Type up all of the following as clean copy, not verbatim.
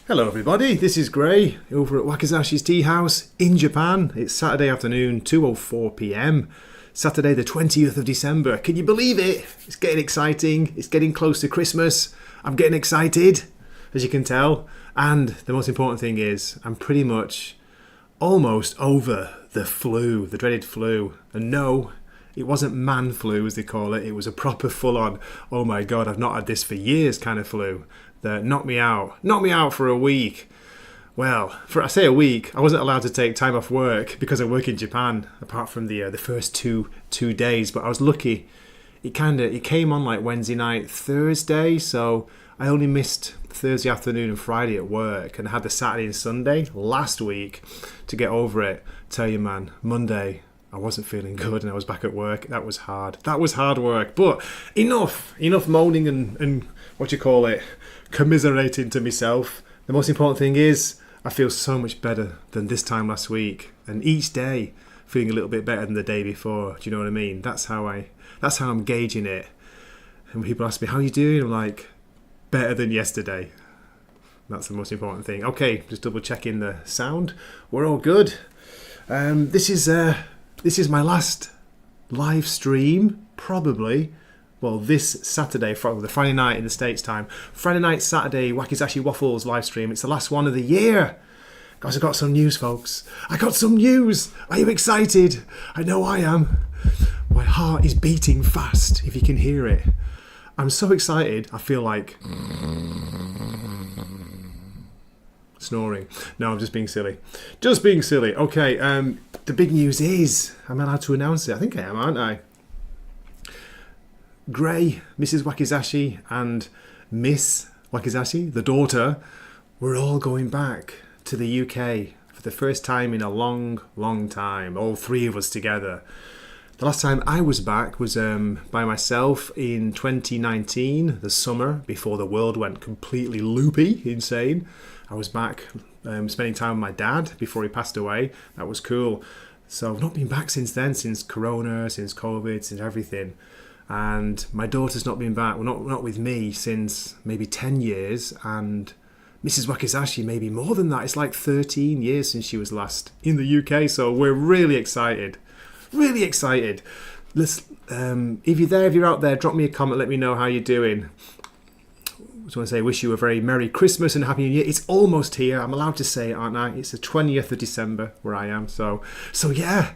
Hello everybody, this is Gray over at Wakizashi's Teahouse in Japan. It's Saturday afternoon, 2:04 p.m. Saturday the 20th of December. Can you believe it? It's getting exciting. It's getting close to Christmas. I'm getting excited, as you can tell. And the most important thing is, I'm pretty much almost over the flu, the dreaded flu. And no, it wasn't man flu as they call it. It was a proper full-on, oh my god, I've not had this for years kind of flu that knocked me out for a week. Well, I say a week, I wasn't allowed to take time off work because I work in Japan, apart from the first two days. But I was lucky. It came on like Wednesday night, Thursday, so I only missed Thursday afternoon and Friday at work, and I had the Saturday and Sunday last week to get over it. Tell you, man, Monday I wasn't feeling good and I was back at work. That was hard. That was hard work. But enough moaning and commiserating to myself. The most important thing is I feel so much better than this time last week, and each day feeling a little bit better than the day before. Do you know what I mean? That's how I'm gauging it. And when people ask me, how are you doing? I'm like, better than yesterday. That's the most important thing. Okay, just double checking the sound. We're all good. This is my last live stream, probably. Well, this Saturday, the Friday night in the States time. Friday night, Saturday, Wakizashi Waffles live stream. It's the last one of the year. Guys, I've got some news, folks. I got some news. Are you excited? I know I am. My heart is beating fast, if you can hear it. I'm so excited, I feel like snoring. No, I'm just being silly. Just being silly. Okay, the big news is, I'm allowed to announce it. I think I am, aren't I? Gray, Mrs. Wakizashi, and Miss Wakizashi, the daughter, we're all going back to the UK for the first time in a long, long time. All three of us together. The last time I was back was by myself in 2019, the summer before the world went completely loopy, insane. I was back spending time with my dad before he passed away. That was cool. So I've not been back since then, since Corona, since COVID, since everything. And my daughter's not been back, well, not with me since maybe 10 years. And Mrs. Wakizashi, maybe more than that. It's like 13 years since she was last in the UK. So we're really excited. Really excited. Let's, if you're out there, drop me a comment. Let me know how you're doing. I just want to say, wish you a very Merry Christmas and Happy New Year. It's almost here. I'm allowed to say it, aren't I? It's the 20th of December where I am. So yeah,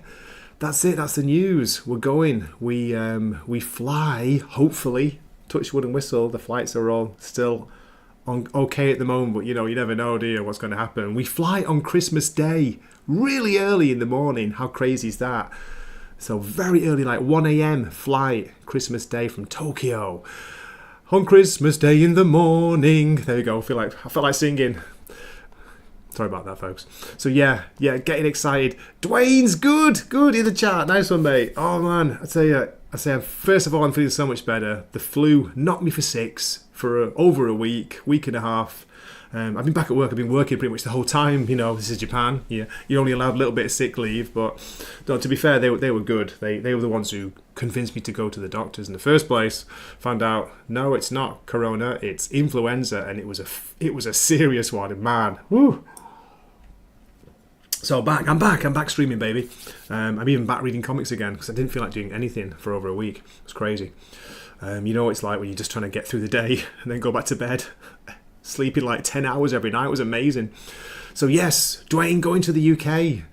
that's it. That's the news. We're going. We fly. Hopefully, touch wood and whistle. The flights are all still okay at the moment, but you never know, do you? What's going to happen? We fly on Christmas Day, really early in the morning. How crazy is that? So very early, like 1 a.m. flight, Christmas Day from Tokyo. On Christmas Day in the morning. There you go. I felt like singing. Sorry about that, folks. So yeah, getting excited. Dwayne's good in the chat. Nice one, mate. Oh man, I say, first of all, I'm feeling so much better. The flu knocked me for six for over a week and a half. I've been back at work. I've been working pretty much the whole time. This is Japan. Yeah, you're only allowed a little bit of sick leave, but no, to be fair, they were good. They were the ones who convinced me to go to the doctors in the first place. Found out, no, it's not corona, it's influenza, and it was a serious one. Man, woo. So I'm back streaming, baby. I'm even back reading comics again because I didn't feel like doing anything for over a week. It was crazy. You know what it's like when you're just trying to get through the day and then go back to bed. Sleeping like 10 hours every night was amazing. So yes, Dwayne going to the UK.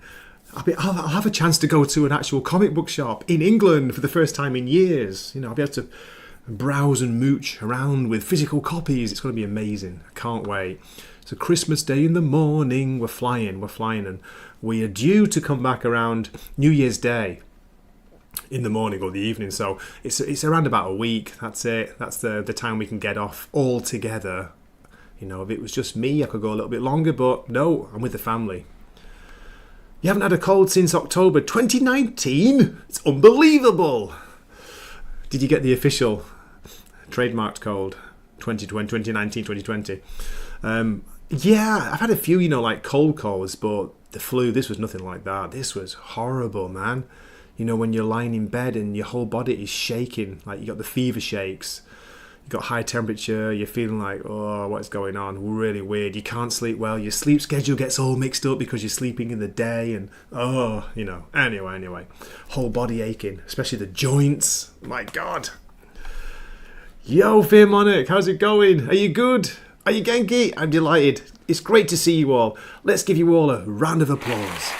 I'll have a chance to go to an actual comic book shop in England for the first time in years. I'll be able to browse and mooch around with physical copies. It's going to be amazing. I can't wait. So Christmas Day in the morning, we're flying, and we are due to come back around New Year's Day in the morning or the evening. So it's around about a week. That's it. That's the time we can get off all together. If it was just me, I could go a little bit longer, but no, I'm with the family. You haven't had a cold since October 2019? It's unbelievable. Did you get the official trademarked cold 2019, 2020? Yeah, I've had a few, like cold colds, but the flu, this was nothing like that. This was horrible, man. When you're lying in bed and your whole body is shaking, like you got the fever shakes. you got high temperature, you're feeling like, oh, what's going on? Really weird. You can't sleep well. Your sleep schedule gets all mixed up because you're sleeping in the day and, anyway. Whole body aching, especially the joints. My God. Yo, Fearmonic, how's it going? Are you good? Are you Genki? I'm delighted. It's great to see you all. Let's give you all a round of applause.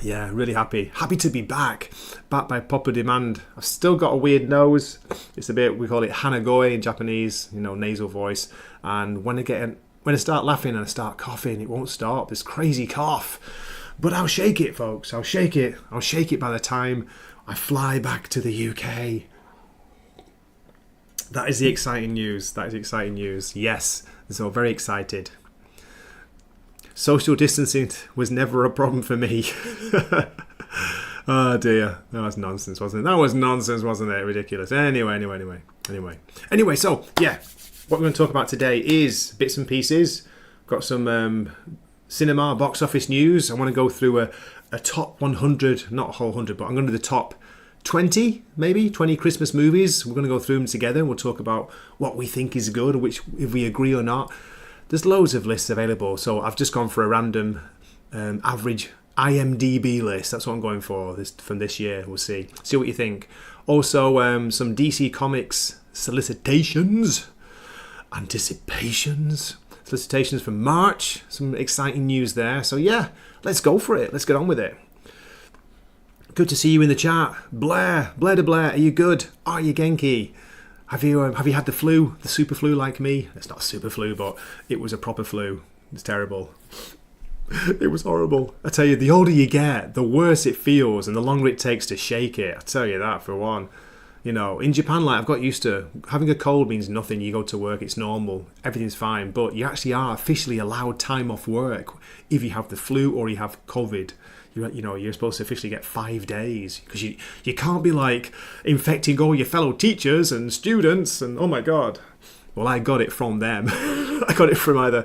Yeah, really happy. Happy to be back by proper demand. I've still got a weird nose. It's a bit, we call it hanagoe in Japanese, nasal voice. And when I start laughing and I start coughing, it won't stop. This crazy cough. But I'll shake it, folks. I'll shake it. I'll shake it by the time I fly back to the UK. That is the exciting news. Yes, so very excited. Social distancing was never a problem for me. Oh dear, that was nonsense, wasn't it? Ridiculous. Anyway. So yeah, what we're going to talk about today is bits and pieces. Got some cinema box office news. I want to go through a top 100, not a whole 100, but I'm going to do the top 20 Christmas movies. We're going to go through them together. We'll talk about what we think is good, which if we agree or not. There's loads of lists available, so I've just gone for a random average IMDB list. That's what I'm going for from this year. We'll see what you think. Also, some DC Comics solicitations from March. Some exciting news there. So yeah, let's go for it. Let's get on with it. Good to see you in the chat. Blair to Blair, are you good? Are you Genki? Have you had the flu, the super flu like me? It's not a super flu, but it was a proper flu. It's terrible. It was horrible. I tell you, the older you get, the worse it feels and the longer it takes to shake it. I tell you that for one. In Japan, I've got used to having a cold means nothing. You go to work, it's normal, everything's fine. But you actually are officially allowed time off work if you have the flu or you have COVID. You're supposed to officially get 5 days because you can't be infecting all your fellow teachers and students and oh my God. Well, I got it from them. I got it from either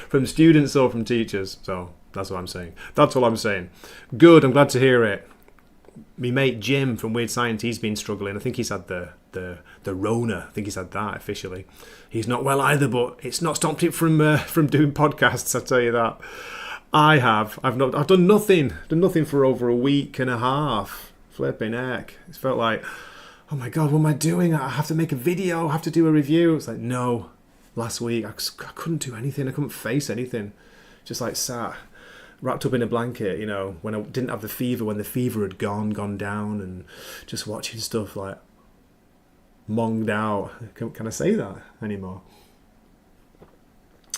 from students or from teachers. So that's what I'm saying. That's all I'm saying. Good. I'm glad to hear it. Me mate Jim from Weird Science, he's been struggling. I think he's had the Rona. I think he's had that officially. He's not well either, but it's not stopped it from doing podcasts. I tell you that. I've done nothing for over a week and a half. Flipping heck. It's felt like, oh my God, what am I doing? I have to make a video, I have to do a review. It's like, no, last week I couldn't do anything. I couldn't face anything. Just sat, wrapped up in a blanket, when I didn't have the fever, when the fever had gone down and just watching stuff monged out. Can I say that anymore?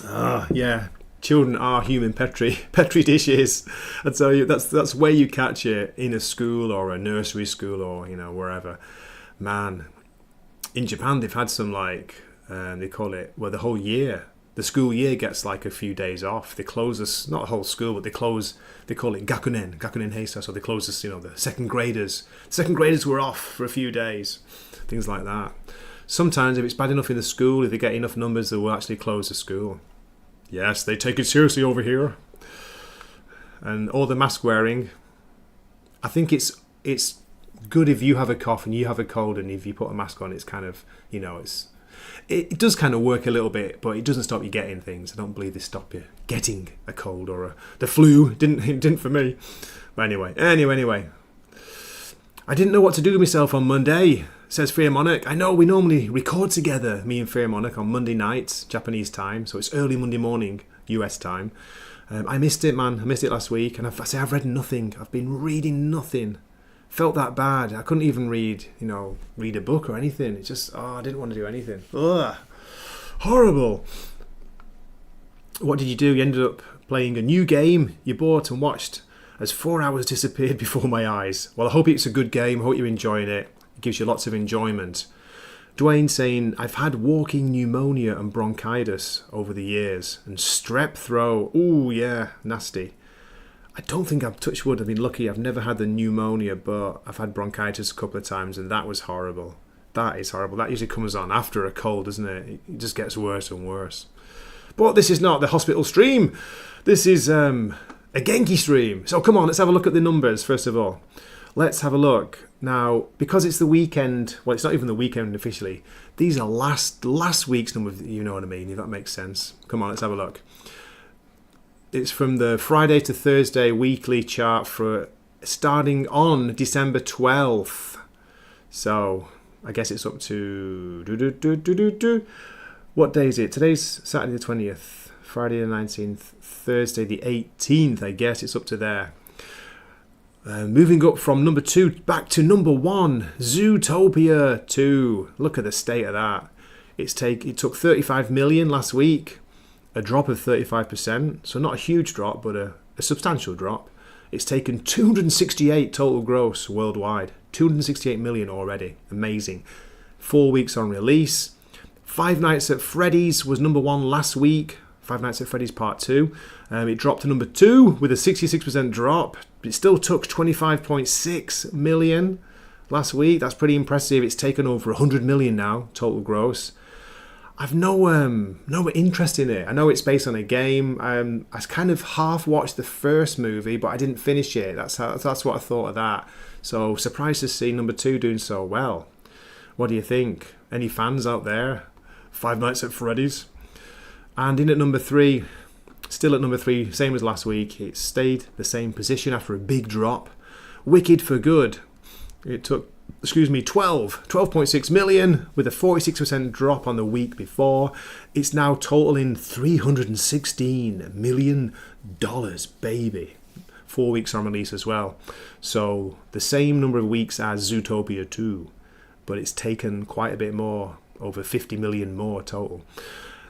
Yeah. Children are human petri dishes. I tell you, that's where you catch it in a school or a nursery school or wherever. Man, in Japan they've had some they call it the whole year. The school year gets a few days off. They close us, not a whole school, but they call it gakunen heisa. So they close us, the second graders. Second graders were off for a few days, things like that. Sometimes if it's bad enough in the school, if they get enough numbers, they will actually close the school. Yes, they take it seriously over here. And all the mask wearing, I think it's good if you have a cough and you have a cold and if you put a mask on, it's kind of, it does kind of work a little bit, but it doesn't stop you getting things. I don't believe they stop you getting a cold or the flu. It didn't for me. But anyway. I didn't know what to do with myself on Monday, says Fearmonic. I know we normally record together, me and Fearmonic, on Monday nights, Japanese time, so it's early Monday morning, US time. I missed it, man. I missed it last week, and I've read nothing. I've been reading nothing. Felt that bad. I couldn't even read a book or anything. It's just, I didn't want to do anything. Ugh. Horrible. What did you do? You ended up playing a new game you bought and watched as 4 hours disappeared before my eyes. Well, I hope it's a good game. I hope you're enjoying it. It gives you lots of enjoyment. Dwayne saying, I've had walking pneumonia and bronchitis over the years. And strep throat. Ooh, yeah, nasty. I don't think I've touched wood. I've been lucky. I've never had the pneumonia, but I've had bronchitis a couple of times, and that was horrible. That is horrible. That usually comes on after a cold, doesn't it? It just gets worse and worse. But this is not the hospital stream. This is a Genki stream. So come on, let's have a look at the numbers, first of all. Let's have a look. Now, because it's the weekend, well, it's not even the weekend officially. These are last week's numbers, you know what I mean, if that makes sense. Come on, let's have a look. It's from the Friday to Thursday weekly chart for starting on December 12th. So, I guess it's up to... What day is it? Today's Saturday the 20th, Friday the 19th, Thursday the 18th, I guess it's up to there. Moving up from number 2 back to number 1, Zootopia 2. Look at the state of that. It took 35 million last week, a drop of 35%. So not a huge drop, but a substantial drop. It's taken 268 total gross worldwide. 268 million already. Amazing. 4 weeks on release. Five Nights at Freddy's was number 1 last week. Five Nights at Freddy's Part 2. It dropped to number 2 with a 66% drop. It still took 25.6 million last week. That's pretty impressive. It's taken over 100 million now, total gross. I've no interest in it. I know it's based on a game. I kind of half watched the first movie, but I didn't finish it. That's what I thought of that. So surprised to see number 2 doing so well. What do you think? Any fans out there? Five Nights at Freddy's. And in at number 3, still at number 3, same as last week. It stayed the same position after a big drop. Wicked for Good. It took, 12.6 million with a 46% drop on the week before. It's now totaling $316 million, baby. 4 weeks on release as well. So the same number of weeks as Zootopia 2, but it's taken quite a bit more, over 50 million more total.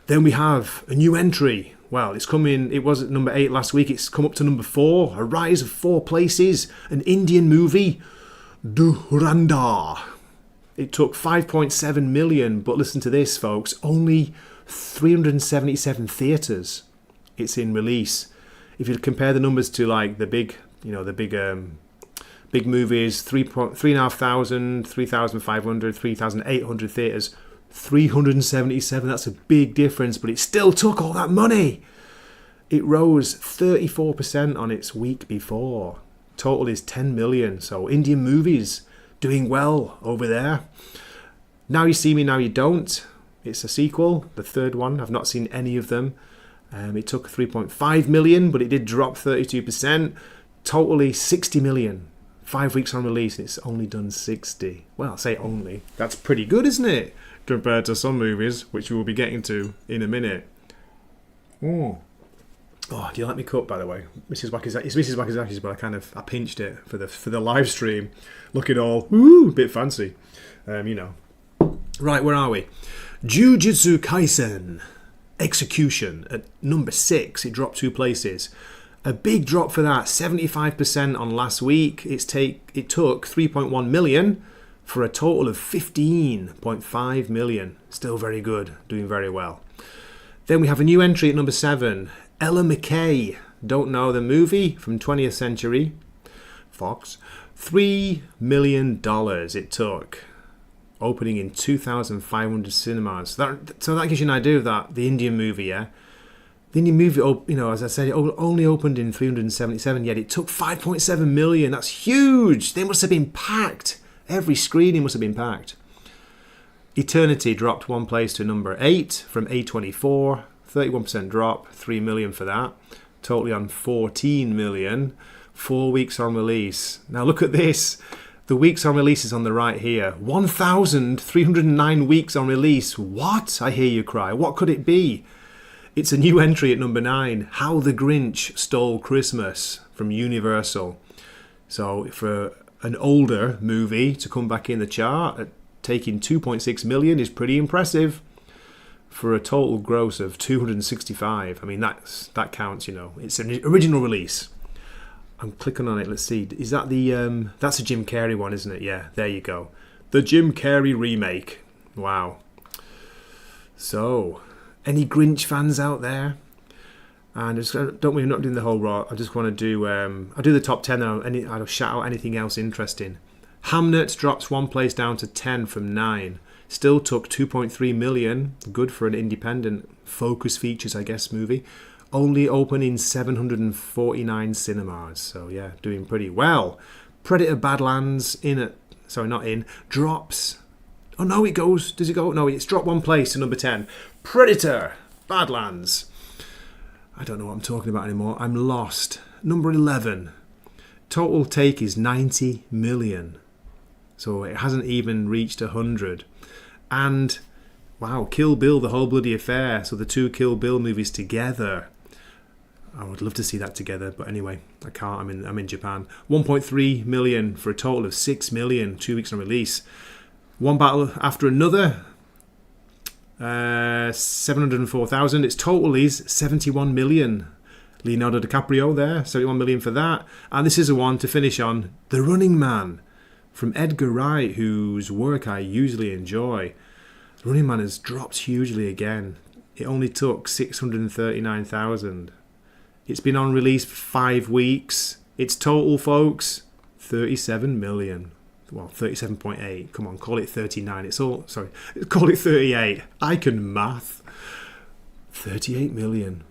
Then we have a new entry. Well, it's coming, it was at number 8 last week. It's come up to number 4. A rise of 4 places. An Indian movie, Dhurandhar. It took 5.7 million, but listen to this, folks. Only 377 theatres it's in release. If you compare the numbers to like the big movies, 3,500, 3,500, 3,800 theatres. 377, that's a big difference, but it still took all that money. It rose 34% on its week before. Total is 10 million. So Indian movies doing well over there. Now You See Me, Now You Don't. It's a sequel, the third one. I've not seen any of them. It took 3.5 million, but it did drop 32%. Totally 60 million. 5 weeks on release, and it's only done 60. Well, I'll say only. That's pretty good, isn't it? Compared to some movies, which we will be getting to in a minute. Oh, do you like me cut, by the way? It's Mrs. Wakizashi's, but I pinched it for the live stream, looking all a bit fancy, Right, where are we? Jujutsu Kaisen Execution at number 6. It dropped 2 places. A big drop for that. 75% on last week. It took 3.1 million. For a total of 15.5 million. Still very good, doing very well. Then we have a new entry at number 7. Ella McKay. Don't know the movie from 20th Century Fox. $3 million it took. Opening in 2,500 cinemas. So that gives you an idea of that. The Indian movie, yeah? The Indian movie, as I said, it only opened in 377, yet it took 5.7 million. That's huge. They must have been packed. Every screening must have been packed. Eternity dropped 1 place to number 8 from A24. 31% drop, 3 million for that. Totally on 14 million. 4 weeks on release. Now look at this. The weeks on release is on the right here. 1,309 weeks on release. What? I hear you cry. What could it be? It's a new entry at number 9. How the Grinch Stole Christmas from Universal. So for an older movie to come back in the chart, taking 2.6 million is pretty impressive for a total gross of 265. I mean, that counts, It's an original release. I'm clicking on it. Let's see. Is that that's a Jim Carrey one, isn't it? Yeah, there you go. The Jim Carrey remake. Wow. So, any Grinch fans out there? And we're not doing the whole lot. I just want to do. I'll do the top 10. I'll shout out anything else interesting. Hamnet drops 1 place down to 10 from 9. Still took 2.3 million. Good for an independent Focus Features, I guess, movie. Only open in 749 cinemas. So yeah, doing pretty well. Predator Badlands drops. Oh no, it goes. Does it go? No, it's dropped one place to number 10. Predator Badlands. I don't know what I'm talking about anymore. I'm lost. Number 11. Total take is 90 million. So it hasn't even reached 100. And wow, Kill Bill, the whole bloody affair. So the two Kill Bill movies together. I would love to see that together, but anyway, I can't. I'm in Japan. 1.3 million for a total of 6 million. 2 weeks on release. One battle after another. 704,000. Its total is 71 million. Leonardo DiCaprio there, 71 million for that. And this is a one to finish on. The Running Man from Edgar Wright, whose work I usually enjoy. The Running Man has dropped hugely again. It only took 639,000. It's been on release for 5 weeks. Its total, folks, 37 million. Well, 37.8. Come on, call it 39. Call it 38. I can math. 38 million.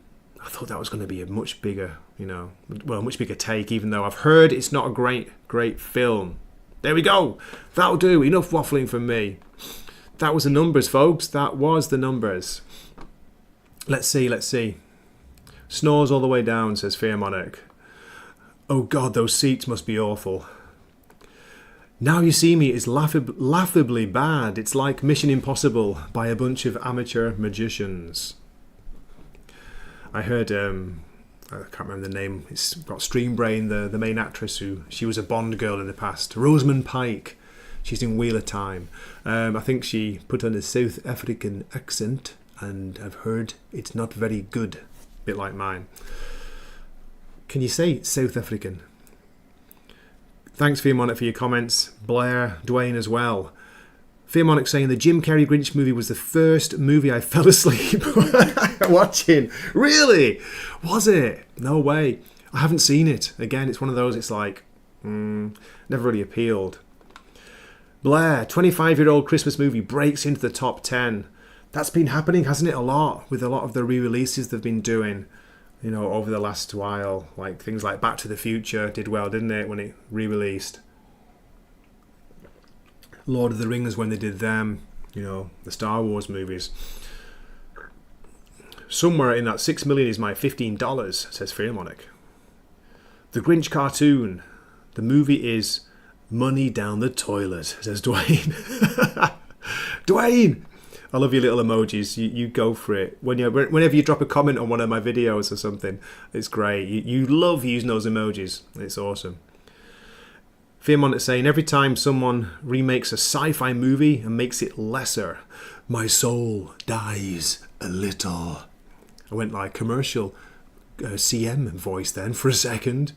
I thought that was going to be a much bigger, much bigger take, even though I've heard it's not a great film. There we go. That'll do. Enough waffling from me. That was the numbers, folks. That was the numbers. Let's see. Snores all the way down, says Fearmonic. Oh God, those seats must be awful. Now You See Me is laughably bad. It's like Mission Impossible by a bunch of amateur magicians. I heard, I can't remember the name. It's got Stream Brain, the main actress, she was a Bond girl in the past. Rosamund Pike. She's in Wheel of Time. I think she put on a South African accent, and I've heard it's not very good. A bit like mine. Can you say South African? Thanks, Fearmonic, for your comments. Blair, Dwayne as well. Fearmonic saying the Jim Carrey Grinch movie was the first movie I fell asleep watching. Really? Was it? No way. I haven't seen it. Again, it's one of those, it's like, never really appealed. Blair, 25-year-old Christmas movie breaks into the top 10. That's been happening, hasn't it, a lot, with a lot of the re-releases they've been doing. Over the last while, like things like Back to the Future did well, didn't it, when it re-released? Lord of the Rings, when they did them, the Star Wars movies. Somewhere in that 6 million is my $15, says Fearmonic. The Grinch cartoon. The movie is money down the toilet, says Dwayne. Dwayne! I love your little emojis. You go for it. Whenever you drop a comment on one of my videos or something, it's great. You love using those emojis. It's awesome. Fearmont saying, every time someone remakes a sci-fi movie and makes it lesser, my soul dies a little. I went like commercial CM voice then for a second.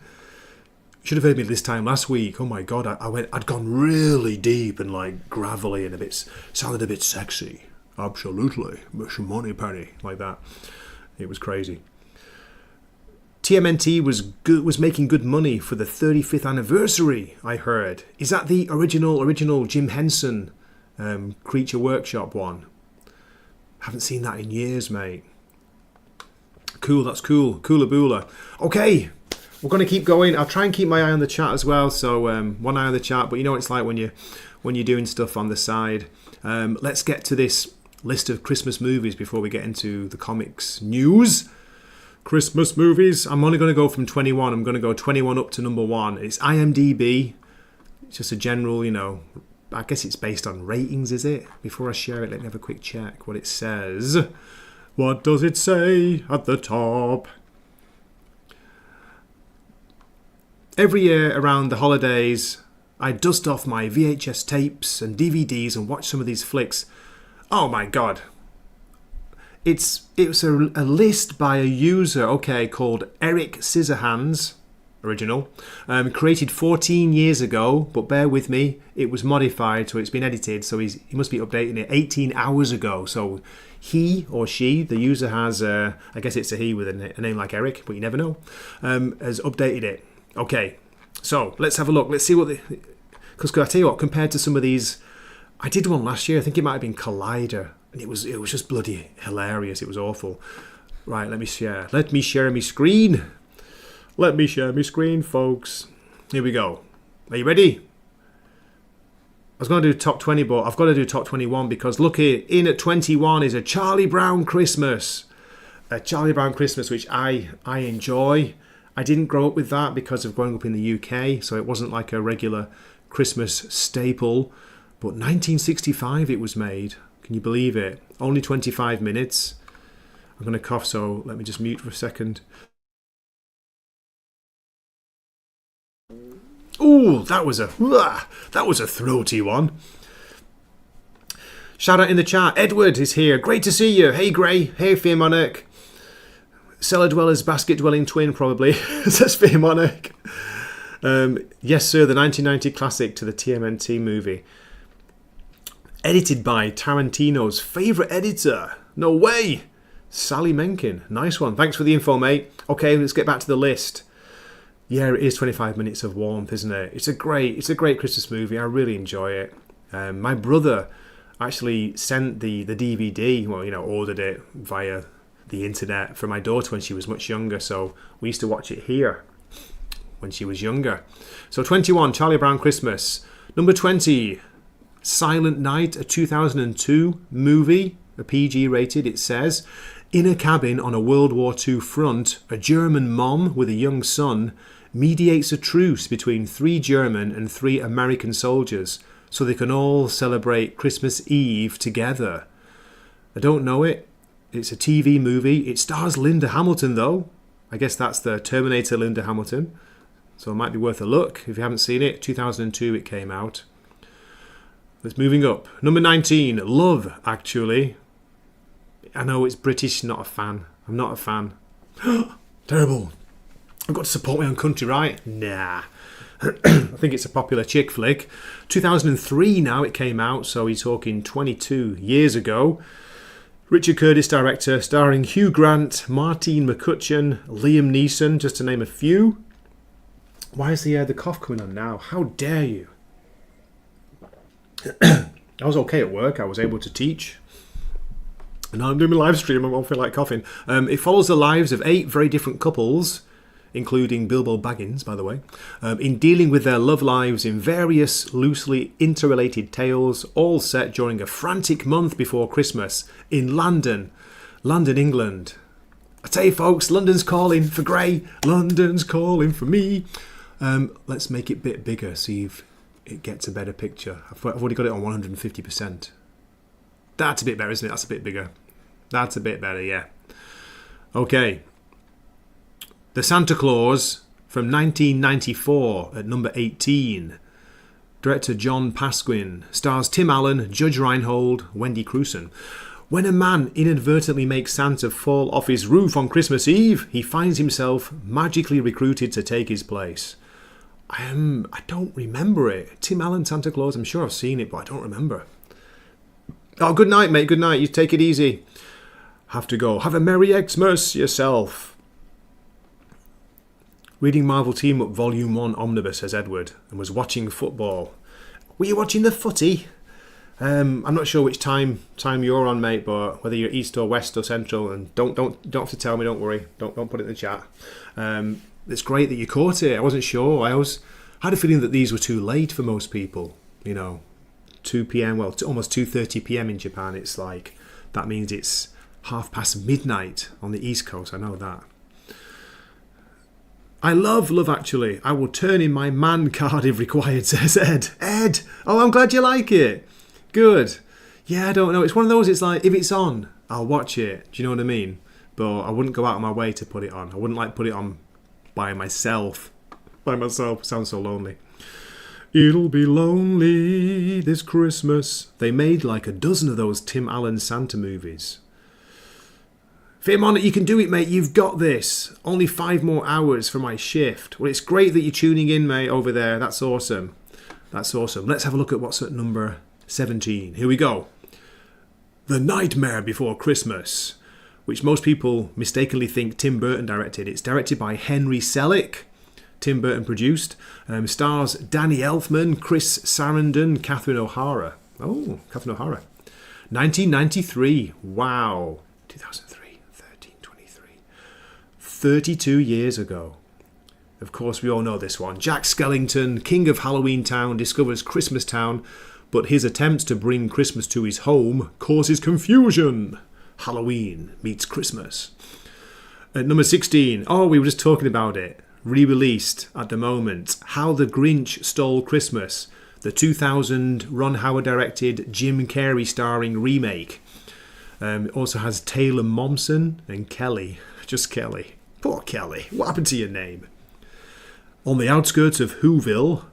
Should have heard me this time last week. Oh my God, I'd gone really deep and like gravelly and sounded a bit sexy. Absolutely. Money penny, like that. It was crazy. TMNT was making good money for the 35th anniversary, I heard. Is that the original Jim Henson Creature Workshop one? Haven't seen that in years, mate. Cool, that's cool. Cooler booler. Okay, we're going to keep going. I'll try and keep my eye on the chat as well. So one eye on the chat, but you know what it's like when you're doing stuff on the side. Let's get to this list of Christmas movies before we get into the comics news. Christmas movies. I'm only going to go from 21. I'm going to go 21 up to number 1. It's IMDB. It's just a general, I guess it's based on ratings, is it? Before I share it, let me have a quick check what it says. What does it say at the top? Every year around the holidays, I dust off my VHS tapes and DVDs and watch some of these flicks. Oh my God. It's a list by a user, called Eric Scissorhands, original, created 14 years ago, but bear with me, it was modified, so it's been edited, so he must be updating it 18 hours ago. So he or she, the user has, I guess it's a he with a name like Eric, but you never know, has updated it. Okay, so let's have a look. Let's see what because I tell you what, compared to some of these, I did one last year. I think it might have been Collider, and it was just bloody hilarious. It was awful. Right, let me share my screen. Let me share my screen, folks. Here we go. Are you ready? I was going to do top 20, but I've got to do top 21 because look here, in at 21 is a Charlie Brown Christmas. A Charlie Brown Christmas, which I enjoy. I didn't grow up with that because of growing up in the UK, so it wasn't like a regular Christmas staple. But 1965 it was made. Can you believe it? Only 25 minutes. I'm going to cough, so let me just mute for a second. Ooh, that was a throaty one. Shout out in the chat. Edward is here. Great to see you. Hey, Gray. Hey, Fear Monarch. Cellar Dweller's Basket Dwelling Twin, probably, says Fear Monarch. Yes, sir, the 1990 classic to the TMNT movie. Edited by Tarantino's favourite editor. No way. Sally Menken. Nice one. Thanks for the info, mate. Okay, let's get back to the list. Yeah, it is 25 minutes of warmth, isn't it? It's a great Christmas movie. I really enjoy it. My brother actually sent the DVD, well, ordered it via the internet for my daughter when she was much younger. So we used to watch it here when she was younger. So 21, Charlie Brown Christmas. Number 20, Silent Night, a 2002 movie, a PG rated, it says. In a cabin on a World War II front, a German mom with a young son mediates a truce between 3 German and 3 American soldiers so they can all celebrate Christmas Eve together. I don't know it. It's a TV movie. It stars Linda Hamilton, though. I guess that's the Terminator Linda Hamilton. So it might be worth a look if you haven't seen it. 2002 it came out. Let's moving up. Number 19, Love, Actually. I know it's British, not a fan. I'm not a fan. Terrible. I've got to support my own country, right? Nah. I think it's a popular chick flick. 2003 now it came out, so he's talking 22 years ago. Richard Curtis director, starring Hugh Grant, Martine McCutcheon, Liam Neeson, just to name a few. Why is the cough coming on now? How dare you? I was okay at work. I was able to teach. And now I'm doing my live stream. I won't feel like coughing. It follows the lives of 8 very different couples, including Bilbo Baggins, by the way, in dealing with their love lives in various loosely interrelated tales, all set during a frantic month before Christmas in London, England. I tell you, folks, London's calling for Gray. London's calling for me. Let's make it a bit bigger, see if it gets a better picture. I've already got it on 150%. That's a bit better, isn't it? That's a bit bigger. That's a bit better, yeah. Okay. The Santa Claus from 1994 at number 18. Director John Pasquin. Stars Tim Allen, Judge Reinhold, Wendy Crewson. When a man inadvertently makes Santa fall off his roof on Christmas Eve, he finds himself magically recruited to take his place. I don't remember it. Tim Allen, Santa Claus, I'm sure I've seen it, but I don't remember. Oh, good night, mate. Good night. You take it easy. Have to go. Have a Merry Xmas yourself. Reading Marvel Team Up Volume 1 Omnibus, says Edward, and was watching football. Were you watching the footy? I'm not sure which time you're on, mate, but whether you're east or west or central, and don't have to tell me, don't worry. Don't put it in the chat. It's great that you caught it. I wasn't sure. I had a feeling that these were too late for most people. 2 p.m, well, almost 2:30 p.m. in Japan. It's like, that means it's midnight on the East Coast. I know that. I love Love Actually. I will turn in my man card if required, says Ed. Ed! Oh, I'm glad you like it. Good. Yeah, I don't know. It's one of those, it's like, if it's on, I'll watch it. Do you know what I mean? But I wouldn't go out of my way to put it on. I wouldn't put it on by myself. By myself. Sounds so lonely. It'll be lonely this Christmas. They made like a dozen of those Tim Allen Santa movies. Fearmonic, you can do it, mate. You've got this. Only 5 more hours for my shift. Well, it's great that you're tuning in, mate, over there. That's awesome. That's awesome. Let's have a look at what's at number 17. Here we go. The Nightmare Before Christmas, which most people mistakenly think Tim Burton directed. It's directed by Henry Selick. Tim Burton produced. Stars Danny Elfman, Chris Sarandon, Catherine O'Hara. Oh, Catherine O'Hara. 1993. Wow. 2003, 13, 23. 32 years ago. Of course, we all know this one. Jack Skellington, king of Halloween Town, discovers Christmas Town, but his attempts to bring Christmas to his home causes confusion. Halloween meets Christmas. At number 16, we were just talking about it. Re-released at the moment. How the Grinch Stole Christmas. The 2000 Ron Howard directed, Jim Carrey starring remake. It also has Taylor Momsen and Kelly. Just Kelly. Poor Kelly. What happened to your name? On the outskirts of Whoville,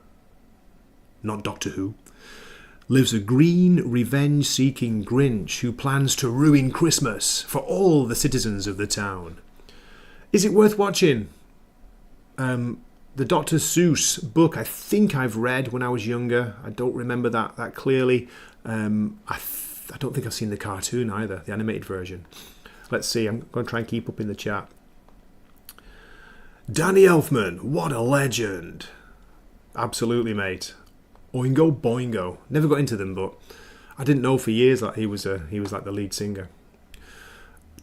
not Doctor Who, lives a green, revenge-seeking Grinch who plans to ruin Christmas for all the citizens of the town. Is it worth watching? The Dr. Seuss book I think I've read when I was younger. I don't remember that clearly. I don't think I've seen the cartoon either, the animated version. Let's see, I'm going to try and keep up in the chat. Danny Elfman, what a legend. Absolutely, mate. Oingo Boingo. Never got into them, but I didn't know for years that he was like the lead singer.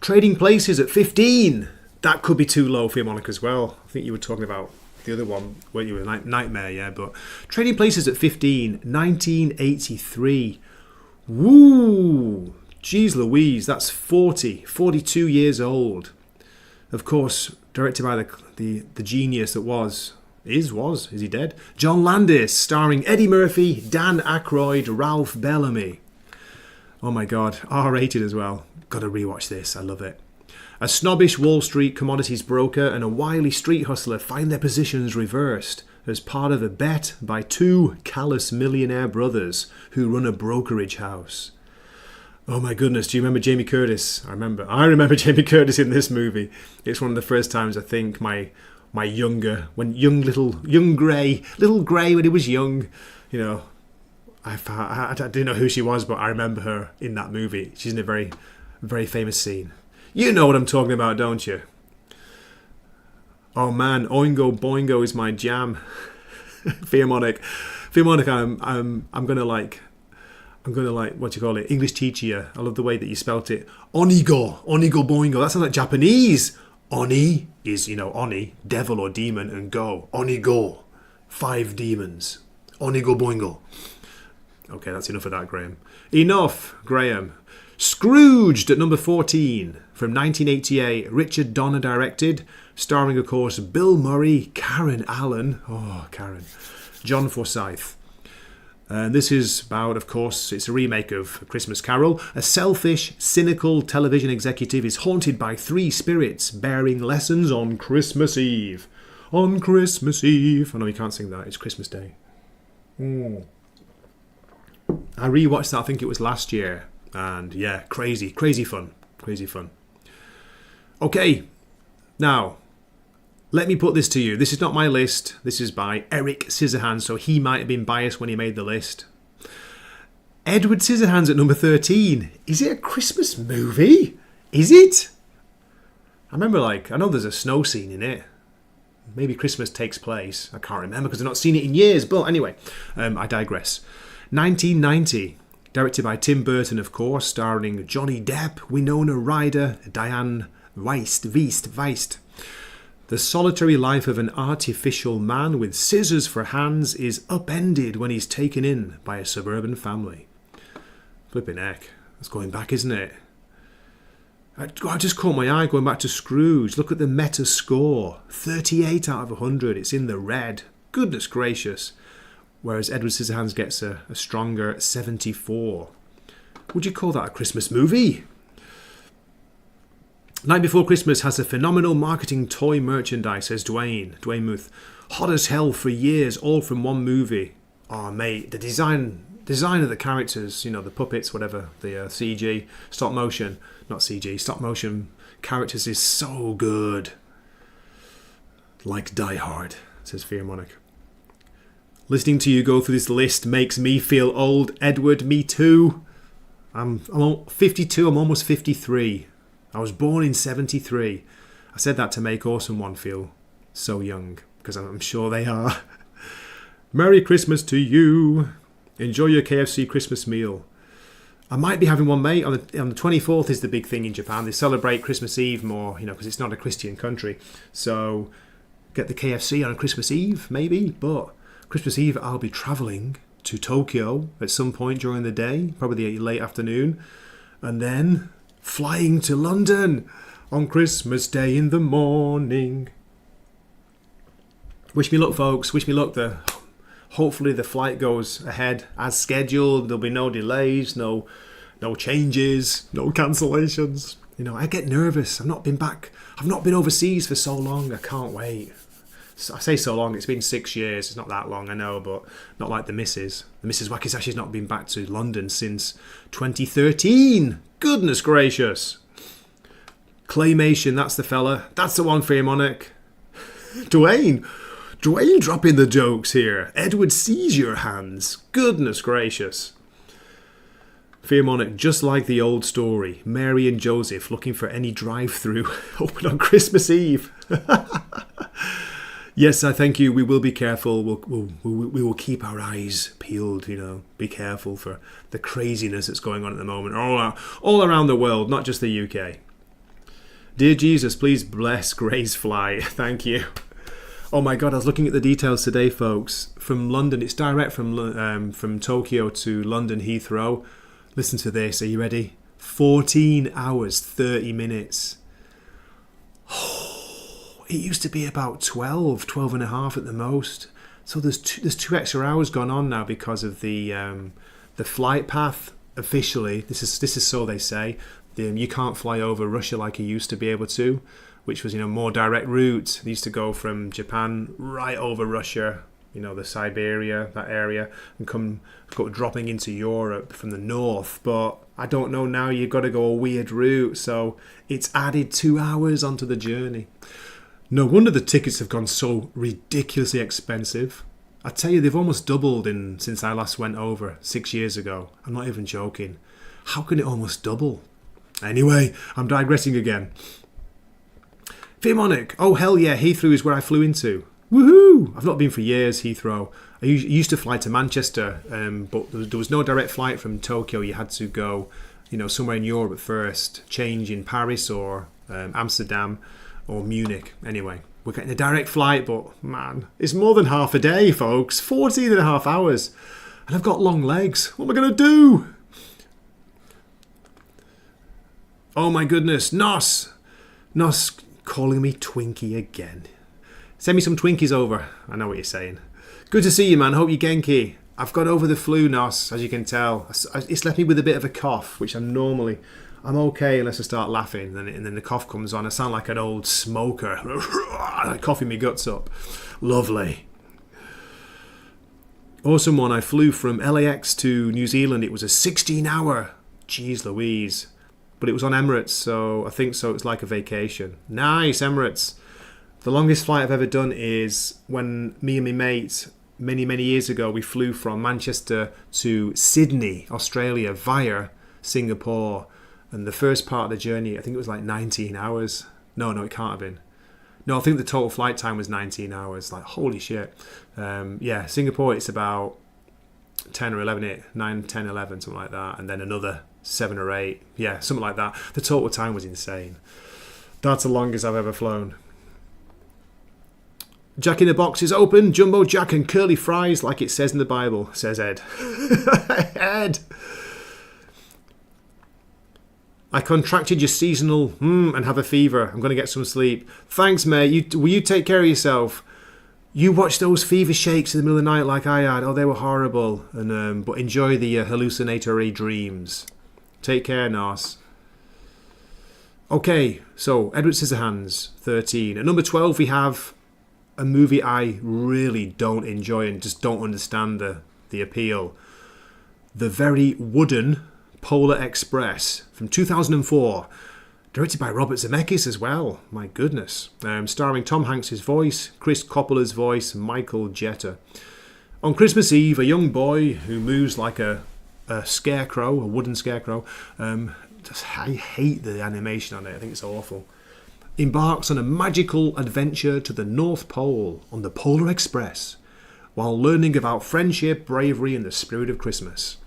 Trading Places at 15. That could be too low for your Monica as well. I think you were talking about the other one, weren't you? Nightmare, yeah. But Trading Places at 15, 1983. Woo! Jeez Louise, that's 42 years old. Of course, directed by the genius that was he dead? John Landis, starring Eddie Murphy, Dan Aykroyd, Ralph Bellamy. Oh my God, R-rated as well. Got to rewatch this, I love it. A snobbish Wall Street commodities broker and a wily street hustler find their positions reversed as part of a bet by two callous millionaire brothers who run a brokerage house. Oh my goodness, do you remember Jamie Curtis? I remember Jamie Curtis in this movie. It's one of the first times I think my little Grey when he was young, you know, I didn't know who she was, but I remember her in that movie. She's in a very, very famous scene. You know what I'm talking about, don't you? Oh man, Oingo Boingo is my jam. Philharmonic, I'm gonna like English teacher you. I love the way that you spelt it. Onigo Boingo. That sounds like Japanese. Oni is, Oni, devil or demon, and go. Onigo, 5 demons. Onigo Boingo. Okay, that's enough of that, Graham. Enough, Graham. Scrooged at number 14 from 1988. Richard Donner directed, starring, of course, Bill Murray, Karen Allen. Oh, Karen. John Forsyth. And this is about, of course, it's a remake of A Christmas Carol. A selfish, cynical television executive is haunted by 3 spirits bearing lessons on Christmas Eve. On Christmas Eve. Oh no, you can't sing that. It's Christmas Day. I rewatched that, I think it was last year. And yeah, crazy fun. Okay, now, let me put this to you. This is not my list. This is by Eric Scissorhands, so he might have been biased when he made the list. Edward Scissorhands at number 13. Is it a Christmas movie? Is it? I remember, I know there's a snow scene in it. Maybe Christmas takes place. I can't remember because I've not seen it in years. But anyway, I digress. 1990. Directed by Tim Burton, of course, starring Johnny Depp, Winona Ryder, Diane Weist. The solitary life of an artificial man with scissors for hands is upended when he's taken in by a suburban family. Flipping heck. That's going back, isn't it? I just caught my eye going back to Scrooge. Look at the meta score. 38 out of 100. It's in the red. Goodness gracious. Whereas Edward Scissorhands gets a stronger 74. Would you call that a Christmas movie? Night Before Christmas has a phenomenal marketing toy merchandise, says Dwayne Muth. Hot as hell for years, all from one movie. Oh, mate, the design of the characters, the puppets, whatever, the CG, stop motion characters is so good. Like Die Hard, says Philharmonic. Listening to you go through this list makes me feel old. Edward, me too. I'm 52, I'm almost 53. I was born in 73. I said that to make Awesome One feel so young, because I'm sure they are. Merry Christmas to you. Enjoy your KFC Christmas meal. I might be having one, mate. On the 24th is the big thing in Japan. They celebrate Christmas Eve more, because it's not a Christian country. So get the KFC on Christmas Eve, maybe. But Christmas Eve, I'll be travelling to Tokyo at some point during the day, probably the late afternoon, and then flying to London on Christmas Day in the morning. Wish me luck, folks. Wish me luck. Hopefully the flight goes ahead as scheduled. There'll be no delays, no changes, no cancellations. You know, I get nervous. I've not been back. I've not been overseas for so long. I can't wait. I say so long. It's been 6 years. It's not that long, I know, but not like the missus. The Mrs. Wakizashi's not been back to London since 2013. Goodness gracious. Claymation, that's the fella. That's the one, Fearmonic. Dwayne dropping the jokes here. Edward sees your hands. Goodness gracious. Fearmonic, just like the old story. Mary and Joseph looking for any drive-through open on Christmas Eve. Yes, I thank you. We will be careful. We will keep our eyes peeled, you know. Be careful for the craziness that's going on at the moment. All around the world, not just the UK. Dear Jesus, please bless Gray's flight. Thank you. Oh my God, I was looking at the details today, folks. From London, it's direct from Tokyo to London Heathrow. Listen to this. Are you ready? 14 hours, 30 minutes. It used to be about 12 and a half at the most. So there's two extra hours gone on now because of the flight path. Officially, this is so they say. You can't fly over Russia like you used to be able to, which was, you know, more direct route. They used to go from Japan right over Russia, you know, the Siberia, that area, and go dropping into Europe from the north. But I don't know now. You've got to go a weird route, so it's added 2 hours onto the journey. No wonder the tickets have gone so ridiculously expensive. I tell you, they've almost doubled since I last went over 6 years ago. I'm not even joking. How can it almost double? Anyway, I'm digressing again. Fearmonic, oh hell yeah, Heathrow is where I flew into. Woohoo! I've not been for years, Heathrow. I used to fly to Manchester, but there was no direct flight from Tokyo. You had to go, you know, somewhere in Europe at first, change in Paris or Amsterdam or Munich. Anyway, we're getting a direct flight, but man, it's more than half a day, folks. 14 and a half hours. And I've got long legs. What am I going to do? Oh my goodness, Nos calling me Twinkie again. Send me some Twinkies over. I know what you're saying. Good to see you, man. Hope you're genki. I've got over the flu, Nos, as you can tell. It's left me with a bit of a cough, which I'm okay unless I start laughing, and then the cough comes on. I sound like an old smoker, coughing my guts up. Lovely. Awesome one. I flew from LAX to New Zealand. It was a 16-hour. Jeez Louise. But it was on Emirates, so I think so. It's like a vacation. Nice, Emirates. The longest flight I've ever done is when me and my mate, many years ago, we flew from Manchester to Sydney, Australia, via Singapore. And the first part of the journey, I think it was like 19 hours. No, it can't have been. No, I think the total flight time was 19 hours. Like, holy shit. Yeah, Singapore, it's about 10 or 11, 9, 10, 11, something like that. And then another 7 or 8. Yeah, something like that. The total time was insane. That's the longest I've ever flown. Jack in the Box is open. Jumbo Jack and curly fries like it says in the Bible, says Ed. Ed! I contracted your seasonal and have a fever. I'm going to get some sleep. Thanks, mate. Will you take care of yourself? You watched those fever shakes in the middle of the night like I had. Oh, they were horrible. And but enjoy the hallucinatory dreams. Take care, Nas. Okay, so Edward Scissorhands, 13. At number 12, we have a movie I really don't enjoy and just don't understand the appeal. The very wooden Polar Express from 2004, directed by Robert Zemeckis as well. My goodness. Starring Tom Hanks' voice, Chris Coppola's voice, Michael Jetta. On Christmas Eve, a young boy who moves like a scarecrow, a wooden scarecrow. I hate the animation on it. I think it's awful. Embarks on a magical adventure to the North Pole on the Polar Express while learning about friendship, bravery, and the spirit of Christmas.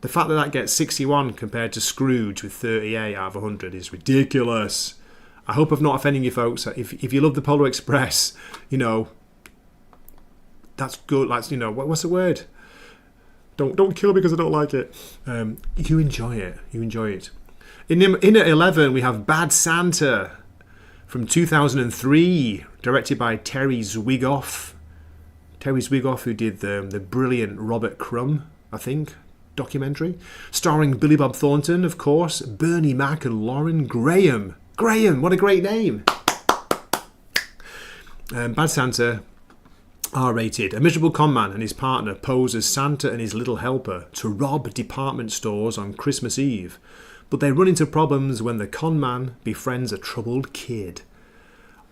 The fact that gets 61 compared to Scrooge with 38 out of 100 is ridiculous. I hope I'm not offending you folks. If you love the Polar Express, you know, that's good. Like, you know, what's the word? Don't kill me because I don't like it. You enjoy it. You enjoy it. In at 11, we have Bad Santa from 2003, directed by Terry Zwigoff. Terry Zwigoff, who did the brilliant Robert Crumb, I think, documentary. Starring Billy Bob Thornton, of course, Bernie Mac and Lauren Graham. Graham, what a great name. Bad Santa, R-rated. A miserable conman and his partner pose as Santa and his little helper to rob department stores on Christmas Eve. But they run into problems when the conman befriends a troubled kid.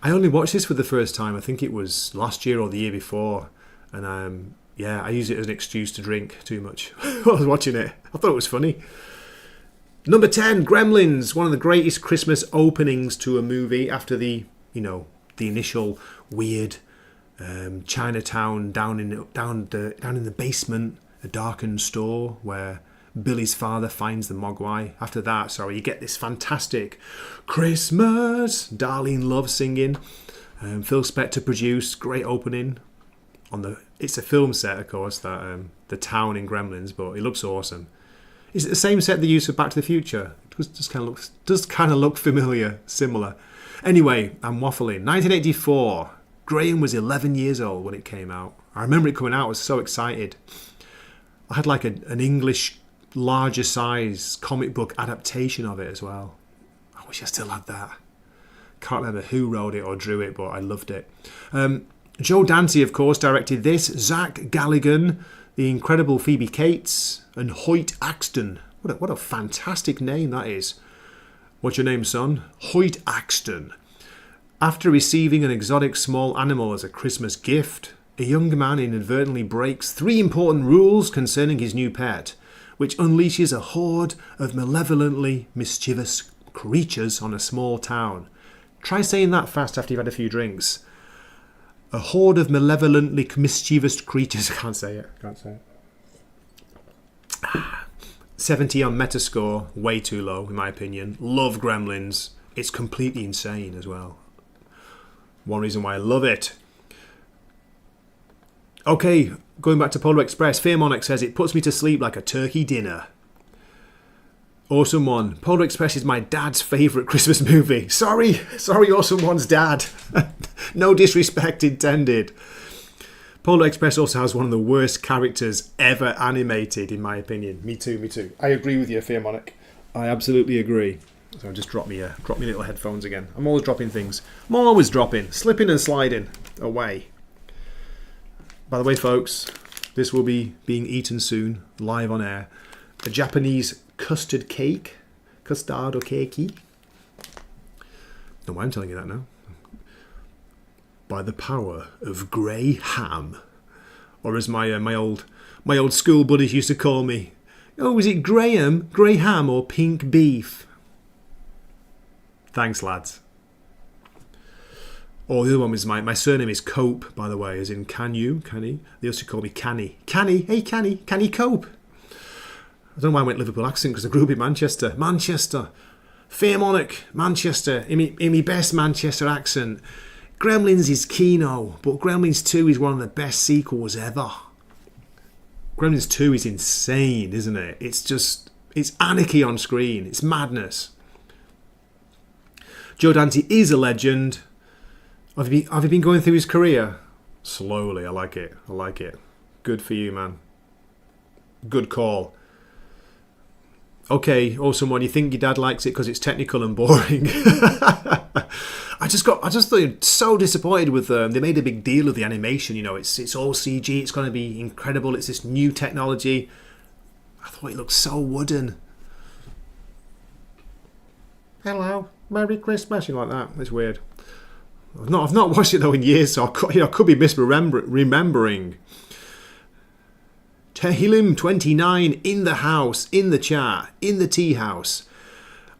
I only watched this for the first time. I think it was last year or the year before. And yeah, I use it as an excuse to drink too much while I was watching it. I thought it was funny. Number 10, Gremlins. One of the greatest Christmas openings to a movie after the initial weird Chinatown down in the basement, a darkened store where Billy's father finds the Mogwai. After that, you get this fantastic Christmas, Darlene Love singing. Phil Spector produced, great opening. It's a film set, of course, that the town in Gremlins, but it looks awesome. Is it the same set they used for Back to the Future? It does kind of look familiar, similar. Anyway, I'm waffling. 1984. Graham was 11 years old when it came out. I remember it coming out. I was so excited. I had like an English larger size comic book adaptation of it as well. I wish I still had that. Can't remember who wrote it or drew it, but I loved it. Joe Dante, of course, directed this. Zach Galligan, the incredible Phoebe Cates, and Hoyt Axton. What a fantastic name that is. What's your name, son? Hoyt Axton. After receiving an exotic small animal as a Christmas gift, a young man inadvertently breaks 3 important rules concerning his new pet, which unleashes a horde of malevolently mischievous creatures on a small town. Try saying that fast after you've had a few drinks. A horde of malevolently mischievous creatures. I can't say it. 70 on Metascore. Way too low, in my opinion. Love Gremlins. It's completely insane as well. One reason why I love it. Okay, going back to Polar Express. Fearmonic says it puts me to sleep like a turkey dinner. Awesome One. Polar Express is my dad's favourite Christmas movie. Sorry, Awesome One's dad. No disrespect intended. Polar Express also has one of the worst characters ever animated, in my opinion. Me too. I agree with you, Fearmonic. I absolutely agree. So I'll just drop me little headphones again. I'm always dropping things. I'm always dropping, slipping and sliding away. By the way, folks, this will be being eaten soon, live on air. A Japanese custard cake. Custard or cakey. No, why I'm telling you that now. By the power of grey ham. Or as my old school buddies used to call me. Oh, is it Graham, grey ham or pink beef? Thanks, lads. Oh, the other one was my surname is Cope, by the way, as in Canny. They used to call me Canny. Hey Canny Cope. I don't know why I went Liverpool accent because I grew up in Manchester. Fearmonic, Manchester, in my best Manchester accent. Gremlins is Kino, but Gremlins 2 is one of the best sequels ever. Gremlins 2 is insane, isn't it? It's anarchy on screen. It's madness. Joe Dante is a legend. Have you been going through his career? Slowly, I like it. Good for you, man. Good call. Okay, Awesome One, you think your dad likes it because it's technical and boring. I just thought so disappointed with them. They made a big deal of the animation, it's all CG, it's going to be incredible, it's this new technology. I thought it looked so wooden. Hello, Merry Christmas, like that. It's weird. I've not watched it though in years, so I could be misremembering. Tehillim 29 in the house, in the chat, in the Teahouse.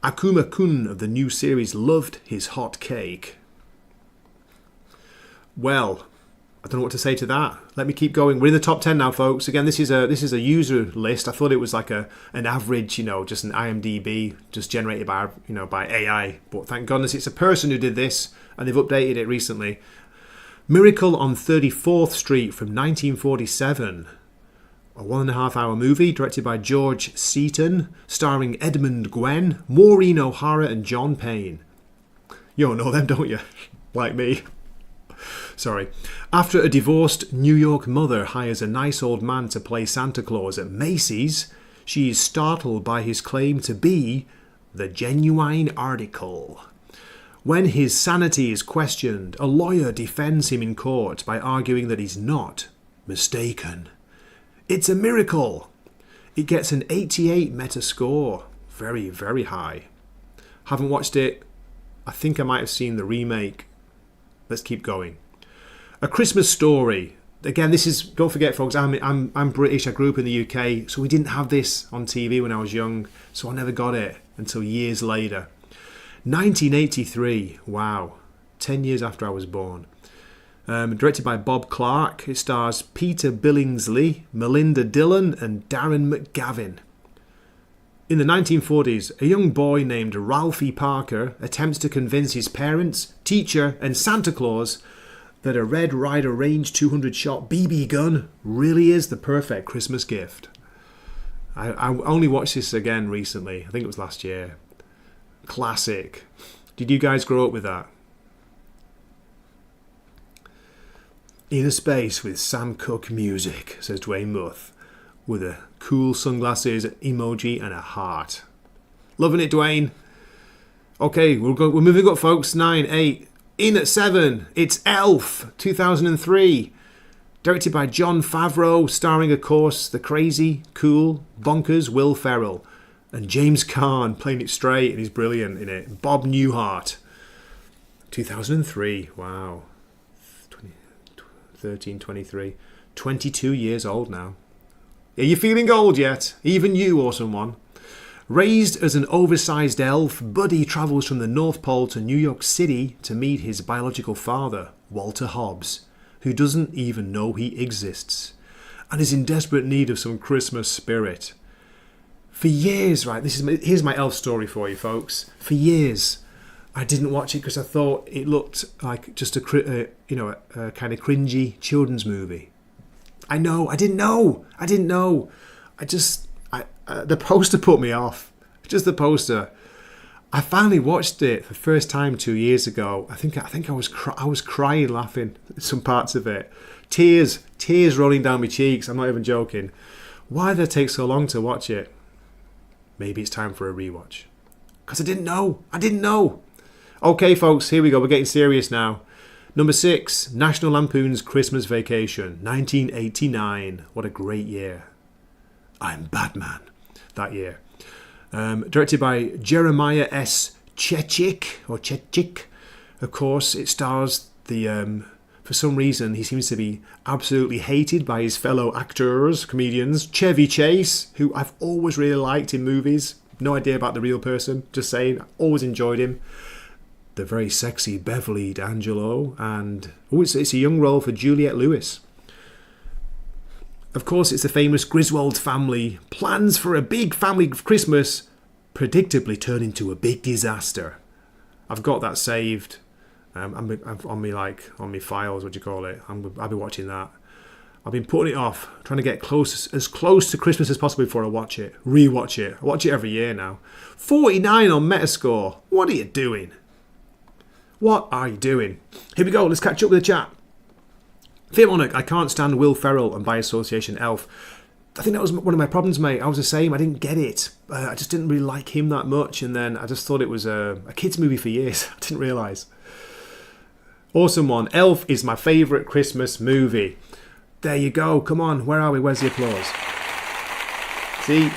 Akuma-kun of the new series loved his hot cake. Well, I don't know what to say to that. Let me keep going. We're in the top 10 now, folks. Again, this is a user list. I thought it was like an average, just an IMDB, just generated by AI. But thank goodness it's a person who did this, and they've updated it recently. Miracle on 34th Street from 1947. A 1.5 hour movie directed by George Seaton, starring Edmund Gwenn, Maureen O'Hara, and John Payne. You all know them, don't you? Like me. Sorry. After a divorced New York mother hires a nice old man to play Santa Claus at Macy's, she is startled by his claim to be the genuine article. When his sanity is questioned, a lawyer defends him in court by arguing that he's not mistaken. It's a miracle. It gets an 88 Metascore. Very, very high. Haven't watched it. I think I might have seen the remake. Let's keep going. A Christmas Story. Again, this is, don't forget, folks, I'm British. I grew up in the UK, so we didn't have this on TV when I was young, so I never got it until years later. 1983. Wow. 10 years after I was born. Directed by Bob Clark. It stars Peter Billingsley, Melinda Dillon, and Darren McGavin. In the 1940s, a young boy named Ralphie Parker attempts to convince his parents, teacher, and Santa Claus that a Red Ryder Range 200-shot BB gun really is the perfect Christmas gift. I only watched this again recently. I think it was last year. Classic. Did you guys grow up with that? Inner Space with Sam Cooke music, says Dwayne Muth, with a cool sunglasses emoji and a heart. Loving it, Dwayne. Okay, we're moving up, folks. 9, 8. In at 7, it's Elf, 2003. Directed by Jon Favreau, starring, of course, the crazy, cool, bonkers Will Ferrell. And James Caan playing it straight, and he's brilliant in it. Bob Newhart. 2003, wow. 13, 23. 22 years old now. Are you feeling old yet? Even you or someone? Raised as an oversized elf, Buddy travels from the North Pole to New York City to meet his biological father, Walter Hobbs, who doesn't even know he exists, and is in desperate need of some Christmas spirit. For years, right, here's my elf story for you, folks. For years, I didn't watch it because I thought it looked like just a kind of cringy children's movie. I didn't know. The poster put me off. Just the poster. I finally watched it for the first time 2 years ago. I think I was crying, laughing at some parts of it. Tears rolling down my cheeks. I'm not even joking. Why did it take so long to watch it? Maybe it's time for a rewatch. Because I didn't know. Okay, folks, here we go. We're getting serious now. Number 6, National Lampoon's Christmas Vacation, 1989. What a great year. I'm Batman that year. Directed by Jeremiah S. Chechik. Of course, it stars for some reason, he seems to be absolutely hated by his fellow actors, comedians. Chevy Chase, who I've always really liked in movies. No idea about the real person, just saying. I always enjoyed him. The very sexy Beverly D'Angelo, and it's a young role for Juliette Lewis. Of course, it's the famous Griswold family. Plans for a big family Christmas predictably turn into a big disaster. I've got that saved. I'm on me files. What do you call it? I'll be watching that. I've been putting it off, trying to get as close to Christmas as possible before I watch it. Rewatch it. I watch it every year now. 49 on Metascore. What are you doing? What are you doing? Here we go. Let's catch up with the chat. Monarch, I can't stand Will Ferrell and by association Elf. I think that was one of my problems, mate. I was the same. I didn't get it. I just didn't really like him that much. And then I just thought it was a kid's movie for years. I didn't realise. Awesome one. Elf is my favourite Christmas movie. There you go. Come on. Where are we? Where's the applause? See,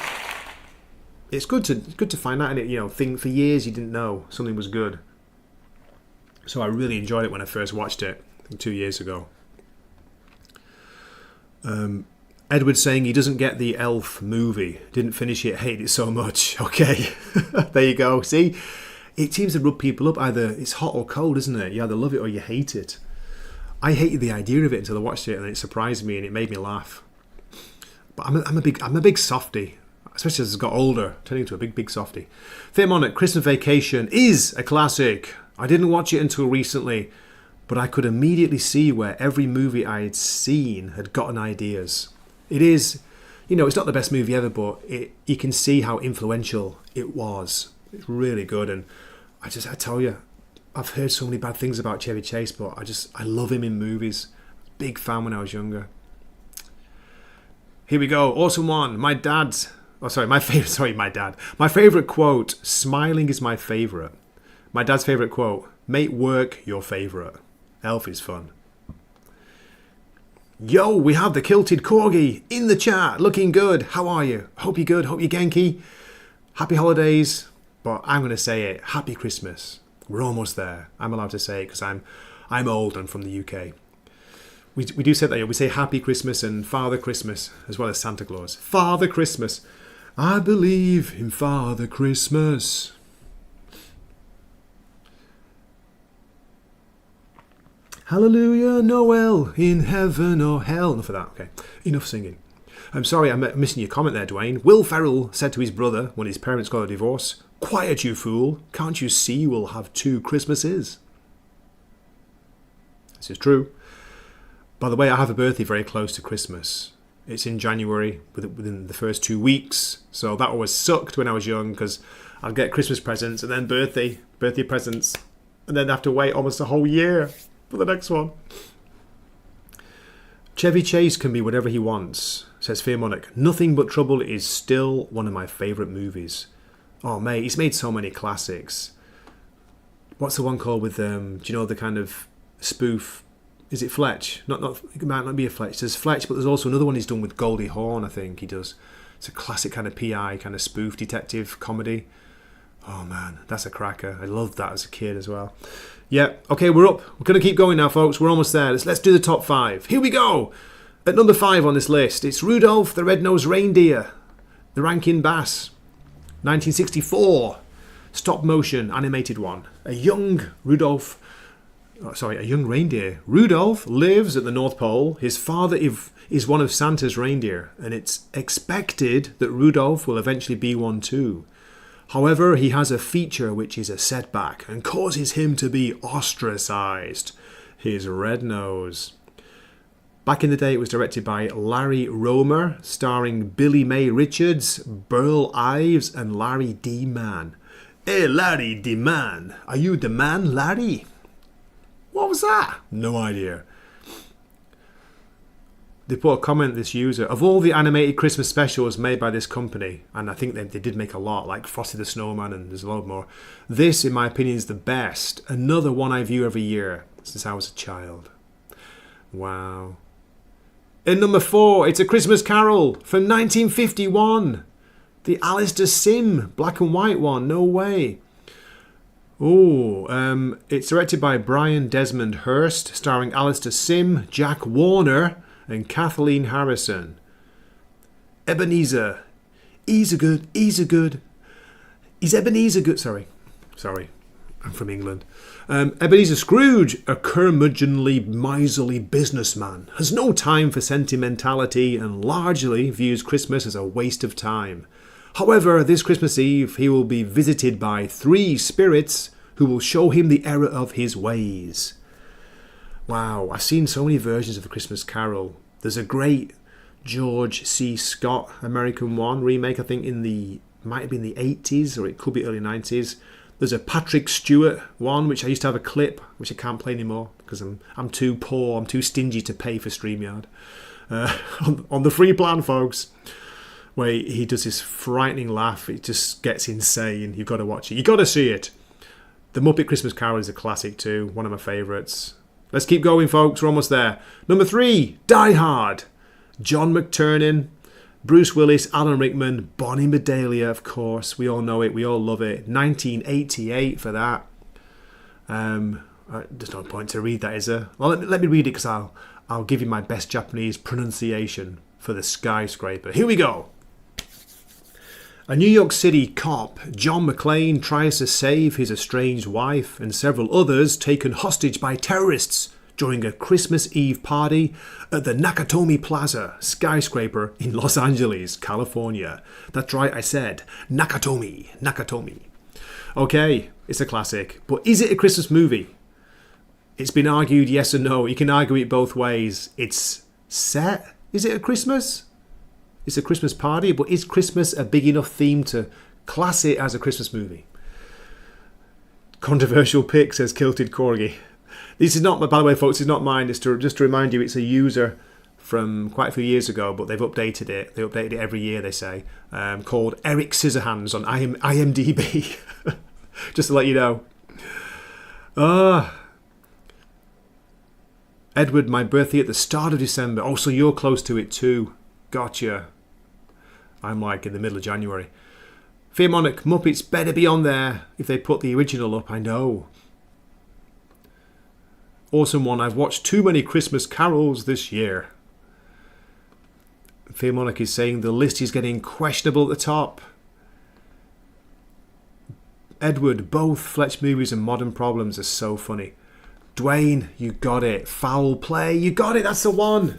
it's good to find out in it. Thing for years you didn't know something was good. So I really enjoyed it when I first watched it, I think 2 years ago. Edward saying he doesn't get the Elf movie. Didn't finish it, hated it so much. Okay, there you go. See, it seems to rub people up. Either it's hot or cold, isn't it? You either love it or you hate it. I hated the idea of it until I watched it, and it surprised me and it made me laugh. But I'm a big softie, especially as I got older, turning into a big softie. Fame on it, Christmas Vacation is a classic. I didn't watch it until recently, but I could immediately see where every movie I had seen had gotten ideas. It is, it's not the best movie ever, but you can see how influential it was. It's really good, and I tell you, I've heard so many bad things about Chevy Chase, but I love him in movies. Big fan when I was younger. Here we go. Awesome one. My dad. My favorite quote. Smiling is my favorite. My dad's favorite quote. Make work your favorite. Elf is fun. Yo, we have the kilted corgi in the chat. Looking good. How are you? Hope you're good. Hope you're Genki. Happy holidays. But I'm going to say it. Happy Christmas. We're almost there. I'm allowed to say it because I'm old and from the UK. We do say that. We say Happy Christmas and Father Christmas as well as Santa Claus. Father Christmas. I believe in Father Christmas. Hallelujah, Noel, in heaven or hell. Enough of that. Okay, enough singing. I'm sorry, I'm missing your comment there, Dwayne. Will Ferrell said to his brother when his parents got a divorce, "Quiet, you fool. Can't you see we'll have 2 Christmases?" This is true. By the way, I have a birthday very close to Christmas. It's in January, within the first 2 weeks. So that always sucked when I was young because I'd get Christmas presents and then birthday presents. And then have to wait almost a whole year for the next one. Chevy Chase can be whatever he wants, says Fearmonic. Nothing But Trouble is still one of my favourite movies. Oh, mate, he's made so many classics. What's the one called with, do you know the kind of spoof? Is it Fletch? It might not be a Fletch. There's Fletch, but there's also another one he's done with Goldie Hawn, I think he does. It's a classic kind of PI, kind of spoof detective comedy. Oh man, that's a cracker. I loved that as a kid as well. Yeah, okay, we're up. We're going to keep going now, folks. We're almost there. Let's do the top 5. Here we go. At number 5 on this list, it's Rudolph the Red-Nosed Reindeer, the Rankin Bass, 1964, stop motion animated one. A young reindeer. Rudolph lives at the North Pole. His father is one of Santa's reindeer, and it's expected that Rudolph will eventually be one too. However, he has a feature which is a setback and causes him to be ostracized. His red nose. Back in the day, it was directed by Larry Romer, starring Billy May Richards, Burl Ives, and Larry D. Mann. Hey, Larry D. Mann. Are you the man, Larry? What was that? No idea. They put a comment, this user, of all the animated Christmas specials made by this company, and I think they did make a lot, like Frosty the Snowman, and there's a lot more. This, in my opinion, is the best. Another one I view every year since I was a child. Wow. In number 4, it's A Christmas Carol from 1951. The Alistair Sim black and white one. No way. Oh, it's directed by Brian Desmond Hurst, starring Alistair Sim, Jack Warner, and Kathleen Harrison. Ebenezer. He's Ebenezer good. Sorry, I'm from England. Ebenezer Scrooge, a curmudgeonly, miserly businessman, has no time for sentimentality and largely views Christmas as a waste of time. However, this Christmas Eve, he will be visited by 3 spirits who will show him the error of his ways. Wow, I've seen so many versions of The Christmas Carol. There's a great George C. Scott American one remake, I think might have been the 80s or it could be early 90s. There's a Patrick Stewart one, which I used to have a clip, which I can't play anymore because I'm too poor, I'm too stingy to pay for StreamYard. On the free plan, folks, where he does this frightening laugh. It just gets insane. You've got to watch it. You've got to see it. The Muppet Christmas Carol is a classic too, one of my favourites. Let's keep going, folks. We're almost there. Number 3, Die Hard. John McTiernan, Bruce Willis, Alan Rickman, Bonnie Bedelia, of course. We all know it. We all love it. 1988 for that. There's no point to read that, is there? Well, let me read it because I'll give you my best Japanese pronunciation for the skyscraper. Here we go. A New York City cop, John McClane, tries to save his estranged wife and several others taken hostage by terrorists during a Christmas Eve party at the Nakatomi Plaza skyscraper in Los Angeles, California. That's right, I said Nakatomi. Okay, it's a classic, but is it a Christmas movie? It's been argued yes or no. You can argue it both ways. It's set. Is it a Christmas? It's a Christmas party, but is Christmas a big enough theme to class it as a Christmas movie? Controversial pick, says Kilted Corgi. This is not, by the way, folks, it's not mine. It's just to remind you, it's a user from quite a few years ago, but they've updated it. They update it every year, they say, called Eric Scissorhands on IMDB. Just to let you know. Edward, my birthday at the start of December. Oh, so you're close to it too. Gotcha. I'm like in the middle of January. Fearmonic, Muppets better be on there if they put the original up, I know. Awesome one, I've watched too many Christmas carols this year. Fearmonic is saying the list is getting questionable at the top. Edward, both Fletch movies and Modern Problems are so funny. Dwayne, you got it. Foul Play, you got it, that's the one.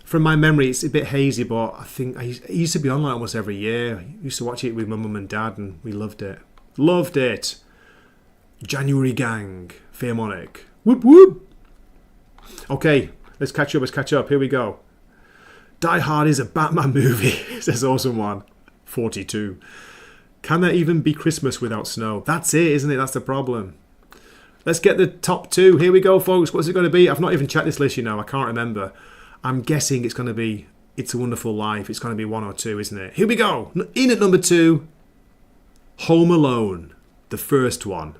From my memory, it's a bit hazy, but I think it used to be on like almost every year. I used to watch it with my mum and dad, and we loved it. Loved it. January Gang, Fearmonic. Whoop whoop. Okay, let's catch up. Here we go. Die Hard is a Batman movie, says Awesome One. 42. Can there even be Christmas without snow? That's it, isn't it? That's the problem. Let's get the top two. Here we go, folks. What's it going to be? I've not even checked this list, you know. I can't remember. I'm guessing it's going to be It's a Wonderful Life. It's going to be 1 or 2, isn't it? Here we go. In at number 2, Home Alone, the first one.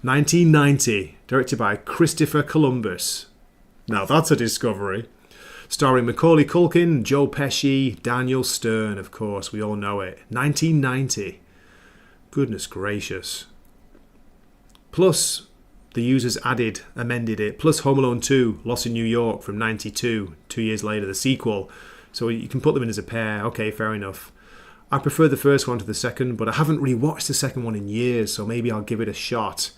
1990, directed by Christopher Columbus. Now that's a discovery. Starring Macaulay Culkin, Joe Pesci, Daniel Stern, of course. We all know it. 1990. Goodness gracious. Plus, the users amended it. Plus Home Alone 2, Lost in New York from 92, 2 years later, the sequel. So you can put them in as a pair. Okay, fair enough. I prefer the first one to the second, but I haven't rewatched the second one in years, so maybe I'll give it a shot.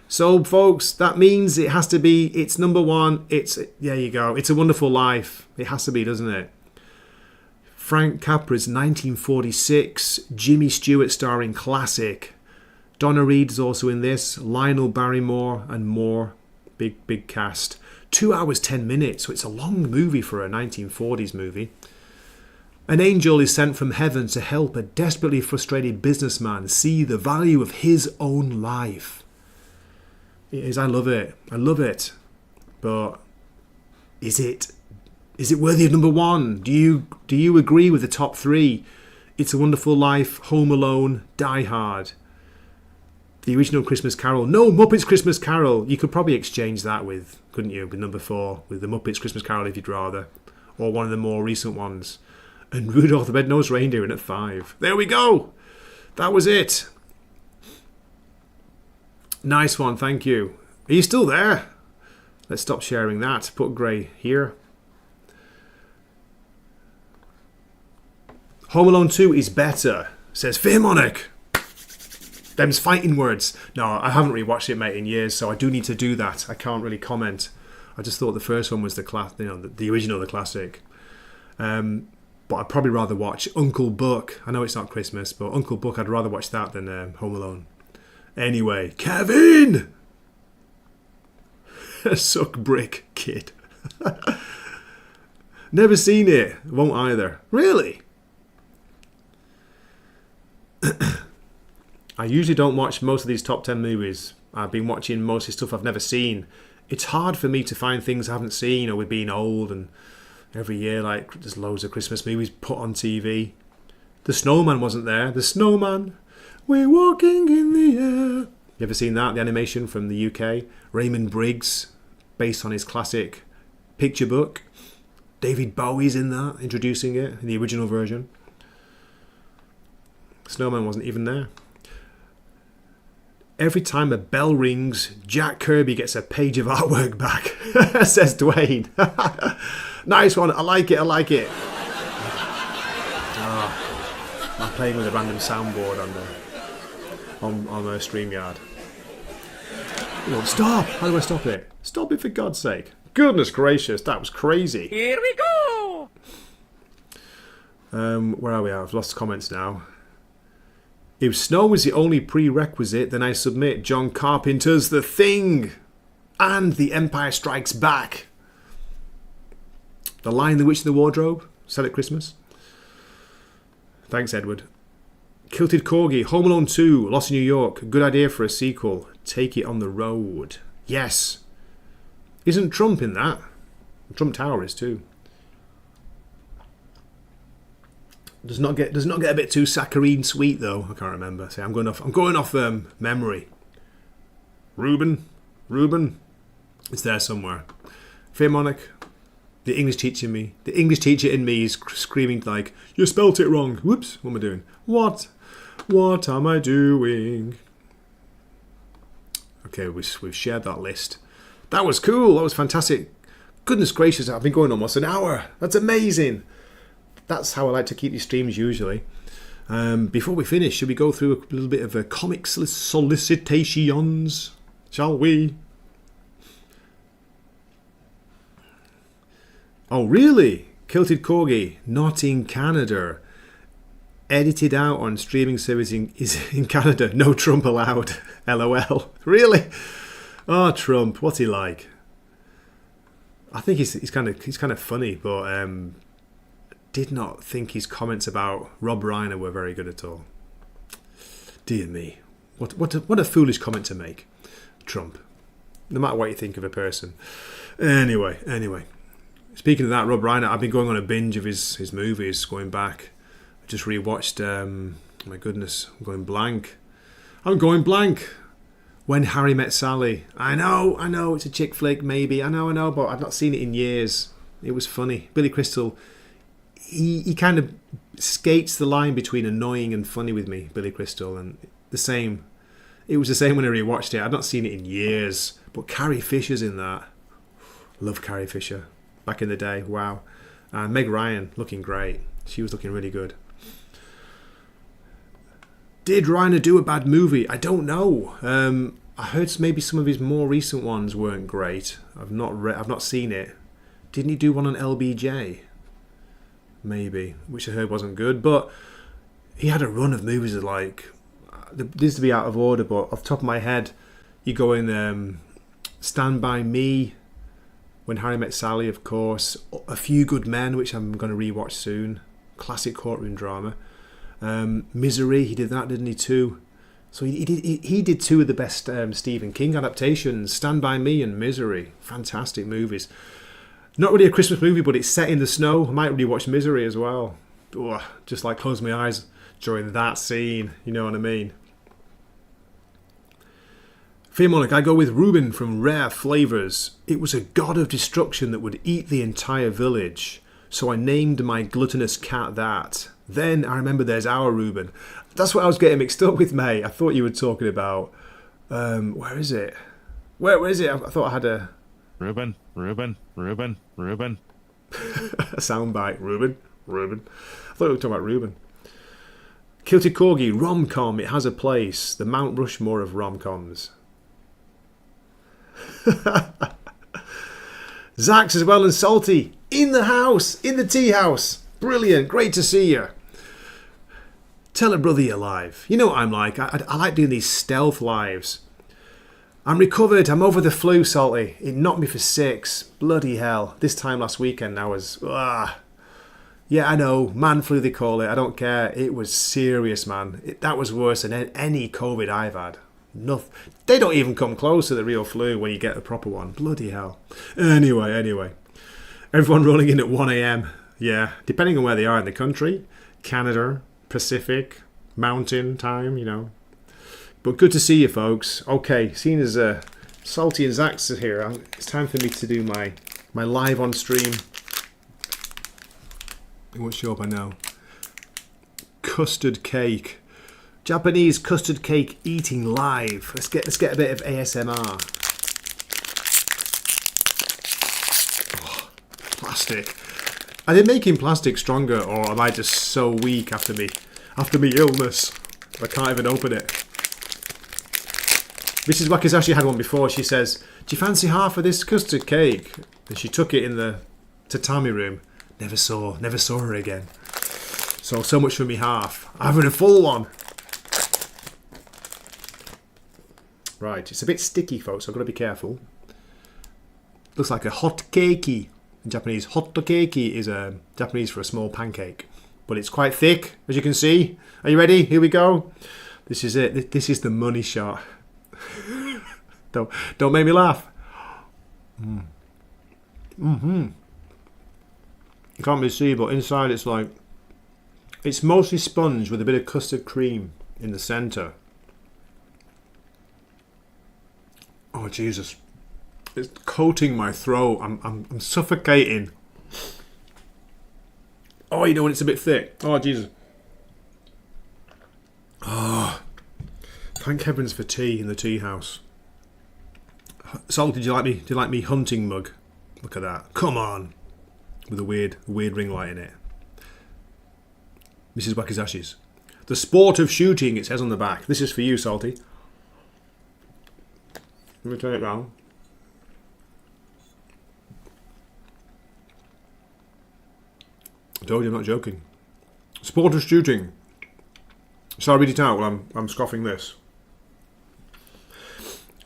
So, folks, that means it has to be, it's number 1. There you go. It's a Wonderful Life. It has to be, doesn't it? Frank Capra's 1946, Jimmy Stewart starring classic. Donna Reed is also in this, Lionel Barrymore and more. Big cast. 2 hours, 10 minutes, so it's a long movie for a 1940s movie. An angel is sent from heaven to help a desperately frustrated businessman see the value of his own life. It is, I love it. But is it worthy of number 1? Do you agree with the top 3? It's a Wonderful Life, Home Alone, Die Hard. The original Christmas Carol. No, Muppets Christmas Carol. You could probably exchange that with, couldn't you, with number 4, with the Muppets Christmas Carol if you'd rather. Or one of the more recent ones. And Rudolph the Red-Nosed Reindeer in at 5. There we go. That was it. Nice one, thank you. Are you still there? Let's stop sharing that. Put Gray here. Home Alone 2 is better, says Fearmonic. Them's fighting words. No, I haven't rewatched it, mate, in years, so I do need to do that. I can't really comment. I just thought the first one was the original, the classic. But I'd probably rather watch Uncle Buck. I know it's not Christmas, but Uncle Buck, I'd rather watch that than Home Alone. Anyway, Kevin! Suck brick, kid. Never seen it. Won't either. Really? I usually don't watch most of these top 10 movies. I've been watching mostly stuff I've never seen. It's hard for me to find things I haven't seen, or with being old, and every year, like, there's loads of Christmas movies put on TV. The Snowman wasn't there. The Snowman, we're walking in the air. You ever seen that? The animation from the UK. Raymond Briggs, based on his classic picture book. David Bowie's in that, introducing it in the original version. Snowman wasn't even there. Every time a bell rings, Jack Kirby gets a page of artwork back, says Dwayne. Nice one. I like it. I'm playing with a random soundboard on StreamYard. Oh, stop! How do I stop it? Stop it for God's sake. Goodness gracious, that was crazy. Here we go! Where are we? I've lost comments now. If snow is the only prerequisite, then I submit John Carpenter's The Thing and The Empire Strikes Back. The Lion, the Witch, and the Wardrobe. Sell at Christmas. Thanks, Edward. Kilted Corgi, Home Alone 2, Lost in New York. Good idea for a sequel. Take it on the road. Yes. Isn't Trump in that? Trump Tower is too. Does not get a bit too saccharine sweet though. I can't remember. See, I'm going off memory. Ruben, it's there somewhere. Philharmonic. The English teacher in me is screaming like, "You spelt it wrong." Whoops! What am I doing? What am I doing? Okay, we've shared that list. That was cool. That was fantastic. Goodness gracious! I've been going almost an hour. That's amazing. That's how I like to keep these streams usually. Before we finish, should we go through a little bit of comic solicitations? Shall we? Oh, really? Kilted Corgi, not in Canada. Edited out on streaming service is in Canada. No Trump allowed. LOL. Really? Oh, Trump. What's he like? I think he's kind of funny, but did not think his comments about Rob Reiner were very good at all. Dear me, what a foolish comment to make, Trump. No matter what you think of a person. Anyway. Speaking of that, Rob Reiner, I've been going on a binge of his movies, going back. I just rewatched, my goodness, I'm going blank. When Harry Met Sally. I know, it's a chick flick, maybe. I know, but I've not seen it in years. It was funny. Billy Crystal, he kind of skates the line between annoying and funny with me, Billy Crystal, and it was the same when I rewatched it. I've not seen it in years, but Carrie Fisher's in that. Love Carrie Fisher. Back in the day, wow. And Meg Ryan, looking great. She was looking really good. Did Reiner do a bad movie? I don't know. I heard maybe some of his more recent ones weren't great. I've not seen it. Didn't he do one on LBJ? Maybe, which I heard wasn't good. But he had a run of movies that this to be out of order, but off the top of my head, you go in Stand By Me. When Harry Met Sally, of course. A Few Good Men, which I'm going to rewatch soon. Classic courtroom drama. Misery, he did that, didn't he, too? So he did two of the best Stephen King adaptations, Stand By Me and Misery. Fantastic movies. Not really a Christmas movie, but it's set in the snow. I might rewatch Misery as well. Just like close my eyes during that scene, you know what I mean? Philharmonic, I go with Ruben from Rare Flavors. It was a god of destruction that would eat the entire village, so I named my gluttonous cat that. Then I remember there's our Ruben. That's what I was getting mixed up with, mate. I thought you were talking about... where is it? Where is it? I thought I had a... Ruben. A soundbite. Ruben. I thought we were talking about Ruben. Kilted Corgi, rom-com. It has a place. The Mount Rushmore of rom-coms. Zach's as well and Salty in the house, in the Teahouse. Brilliant, great to see you. Tell a brother you're live. You know what I'm like. I like doing these stealth lives. I'm recovered. I'm over the flu, Salty. It knocked me for 6. Bloody hell. This time last weekend I was... Yeah, I know. Man flu they call it. I don't care. It was serious, man. That was worse than any COVID I've had. Nothing. They don't even come close to the real flu when you get the proper one. Bloody hell. Anyway. Everyone rolling in at 1 a.m. Yeah, depending on where they are in the country. Canada, Pacific, mountain time, you know. But good to see you, folks. Okay, seeing as Salty and Zach's are here, it's time for me to do my live on stream. It won't show up, I know. Custard cake. Japanese custard cake eating live. Let's get a bit of ASMR. Oh, plastic. Are they making plastic stronger, or am I just so weak after me illness? I can't even open it. Mrs. Wakizashi had one before. She says, "Do you fancy half of this custard cake?" And she took it in the tatami room. Never saw her again. So much for me half. I'm having a full one. Right, it's a bit sticky, folks. I've got to be careful. Looks like a hot keiki. In Japanese, hot keiki is Japanese for a small pancake. But it's quite thick, as you can see. Are you ready? Here we go. This is it. This is the money shot. Don't make me laugh. You can't really see, but inside it's mostly sponge with a bit of custard cream in the centre. Oh Jesus! It's coating my throat. I'm suffocating. Oh, you know when it's a bit thick. Oh Jesus! Oh, thank heavens for tea in the tea house. Salty, do you like me hunting mug? Look at that. Come on, with a weird ring light in it. Mrs. Wakizashi's. The sport of shooting, it says on the back. This is for you, Salty. Let me turn it round. I told you I'm not joking. Sport of shooting. Shall I read it out while I'm scoffing this?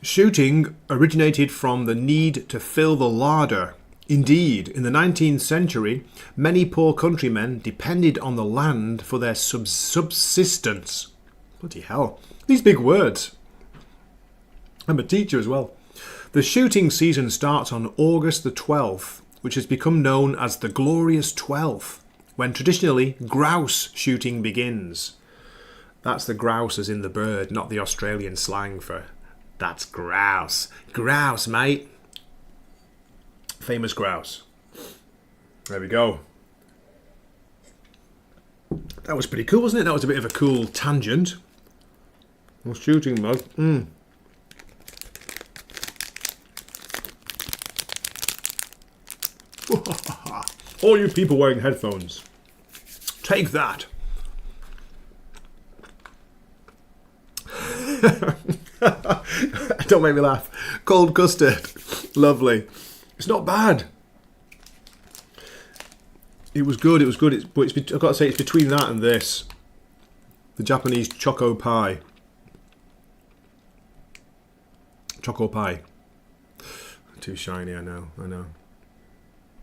Shooting originated from the need to fill the larder. Indeed, in the 19th century, many poor countrymen depended on the land for their subsistence. Bloody hell. These big words. I'm a teacher as well. The shooting season starts on August the 12th, which has become known as the Glorious 12th, when traditionally grouse shooting begins. That's the grouse as in the bird, not the Australian slang for that's grouse. Grouse, mate. Famous grouse. There we go. That was pretty cool, wasn't it? That was a bit of a cool tangent. A shooting mug. All you people wearing headphones, take that. Don't make me laugh. Cold custard. Lovely. It's not bad. It was good. I've got to say, it's between that and this. The Japanese choco pie. Choco pie. Too shiny, I know.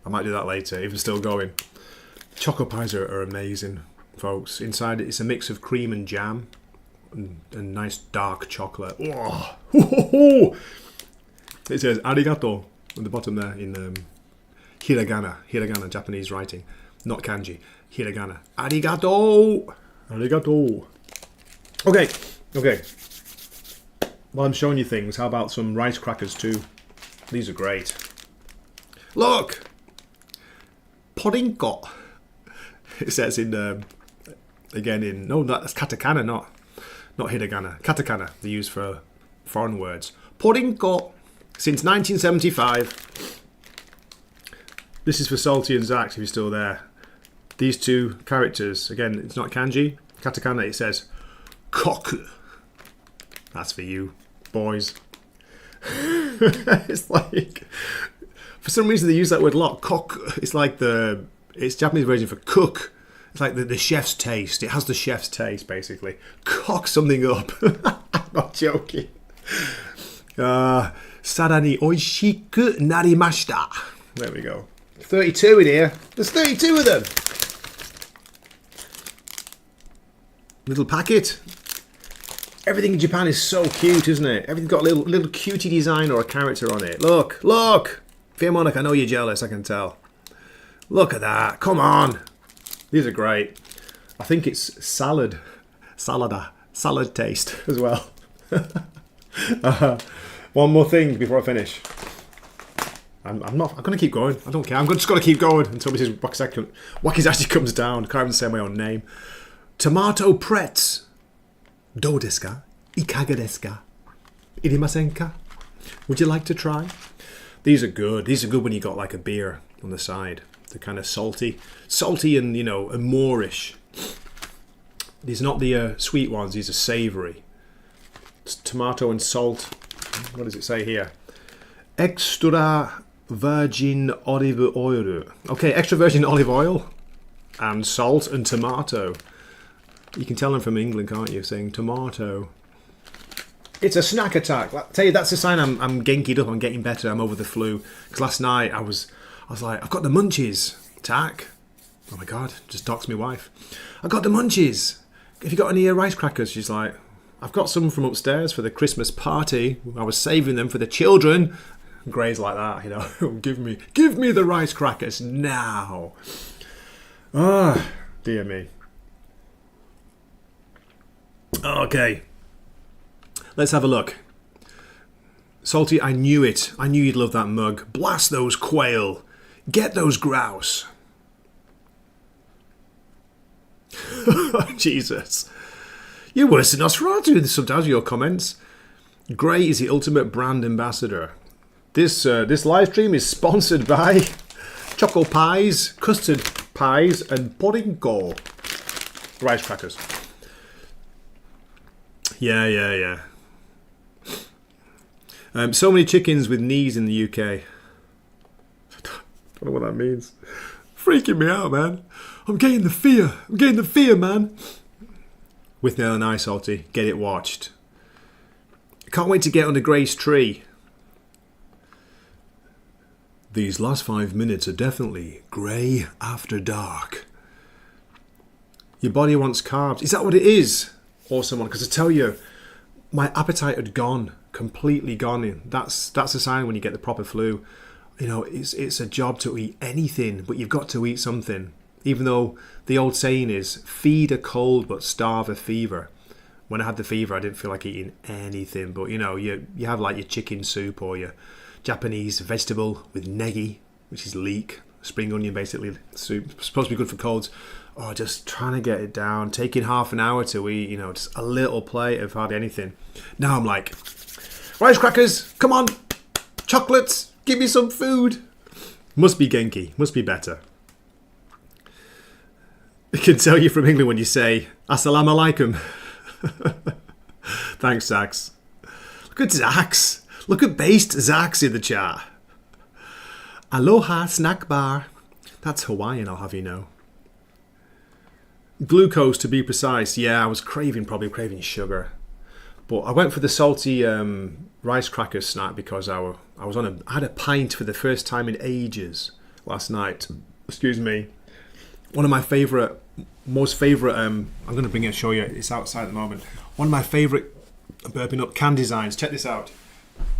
I might do that later, if it's still going. Choco pies are amazing, folks. Inside it's a mix of cream and jam and nice dark chocolate. Oh. It says arigato at the bottom there in hiragana, Japanese writing, not kanji. Hiragana. Arigato. Okay. While I'm showing you things, how about some rice crackers too? These are great. Look! Porinko. It says that's katakana, not hiragana. Katakana, they use for foreign words. Porinko. Since 1975. This is for Salty and Zax, if you're still there. These two characters, again, it's not kanji. Katakana, it says koku. That's for you, boys. It's like, for some reason they use that word a lot. Koku. It's Japanese version for cook. It's like the chef's taste. It has the chef's taste, basically. Cock something up. I'm not joking. Sarani oishiku narimashita. There we go. 32 in here. There's 32 of them. Little packet. Everything in Japan is so cute, isn't it? Everything's got a little cutie design or a character on it. Look. Fiamonica, I know you're jealous, I can tell. Look at that. Come on. These are great. I think it's salad taste as well. One more thing before I finish. I'm going to keep going. I don't care. I'm just going to keep going until Mrs. Wakizashi comes down. I can't even say my own name. Tomato pretz. Do desu ka? Ikaga desu ka? Irimasen ka? Would you like to try? These are good. These are good when you got like a beer on the side. They're kind of salty and and moreish. These are not the sweet ones. These are savoury. It's tomato and salt What does it say here? Extra virgin olive oil. Okay, extra virgin olive oil and salt and tomato. You can tell I'm from England, can't you? Saying tomato. It's a snack attack. I tell you, that's a sign I'm genkied up. I'm getting better. I'm over the flu. Because last night I was like, I've got the munchies. Tack. Oh my God, just doxed my wife. I got the munchies. Have you got any rice crackers? She's like, I've got some from upstairs for the Christmas party. I was saving them for the children. Gray's like that, you know. give me the rice crackers now. Ah, dear me. Okay. Let's have a look. Salty, I knew it. I knew you'd love that mug. Blast those quail. Get those grouse. Jesus. You're worse than Nosferatu sometimes with your comments. Gray is the ultimate brand ambassador. This live stream is sponsored by Choco Pies, Custard Pies, and Puddingo. Rice crackers. Yeah. So many chickens with knees in the UK. Don't know what that means. Freaking me out, man. I'm getting the fear, man. With Nail and Eye, Salty. Get it watched. Can't wait to get under Gray's tree. These last 5 minutes are definitely Grey after dark. Your body wants carbs. Is that what it is? Awesome one. Because I tell you, my appetite had gone. Completely gone. That's a sign when you get the proper flu. You know, it's a job to eat anything, but you've got to eat something. Even though the old saying is, feed a cold but starve a fever. When I had the fever, I didn't feel like eating anything. But, you know, you have like your chicken soup or your Japanese vegetable with negi, which is leek, spring onion basically soup. It's supposed to be good for colds. Oh, just trying to get it down. Taking half an hour to eat, you know, just a little plate of hardly anything. Now I'm like, rice crackers, come on. Chocolates, give me some food. Must be Genki, must be better. I can tell you from England when you say, Assalamu alaikum. Thanks, Zax. Look at Zax. Look at based Zax in the chat. Aloha snack bar. That's Hawaiian, I'll have you know. Glucose to be precise. Yeah, I was probably craving sugar. But I went for the salty rice cracker snack because I had a pint for the first time in ages last night. Excuse me. One of my most favourite, I'm going to bring it and show you, it's outside at the moment. One of my favourite burping up can designs. Check this out.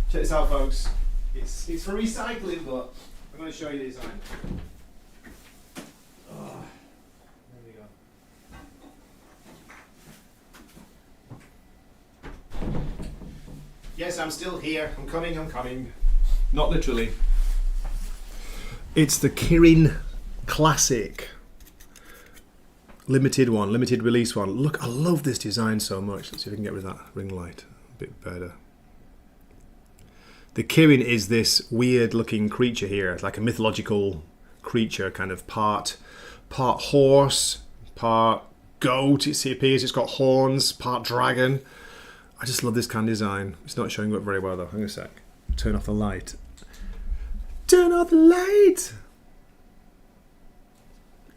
Check this out, folks. It's for recycling, but I'm going to show you the design. Oh, there we go. Yes, I'm still here. I'm coming. Not literally. It's the Kirin Classic. Limited release one. Look, I love this design so much. Let's see if I can get rid of that ring light a bit better. The Kirin is this weird looking creature here. It's like a mythological creature, kind of part horse, part goat. It appears it's got horns, part dragon. I just love this can design. It's not showing up very well though. Hang on a sec. Turn off the light. Turn off the light!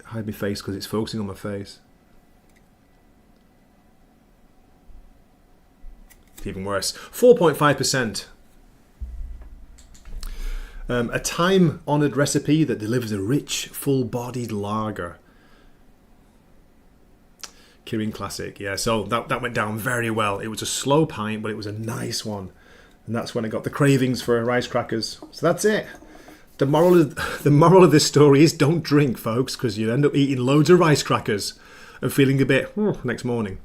Hide my face because it's focusing on my face. It's even worse. 4.5%. A time-honoured recipe that delivers a rich, full-bodied lager. Kirin Classic. Yeah, so that went down very well. It was a slow pint, but it was a nice one. And that's when I got the cravings for rice crackers. So that's it. The moral of this story is don't drink, folks, because you'll end up eating loads of rice crackers and feeling a bit next morning.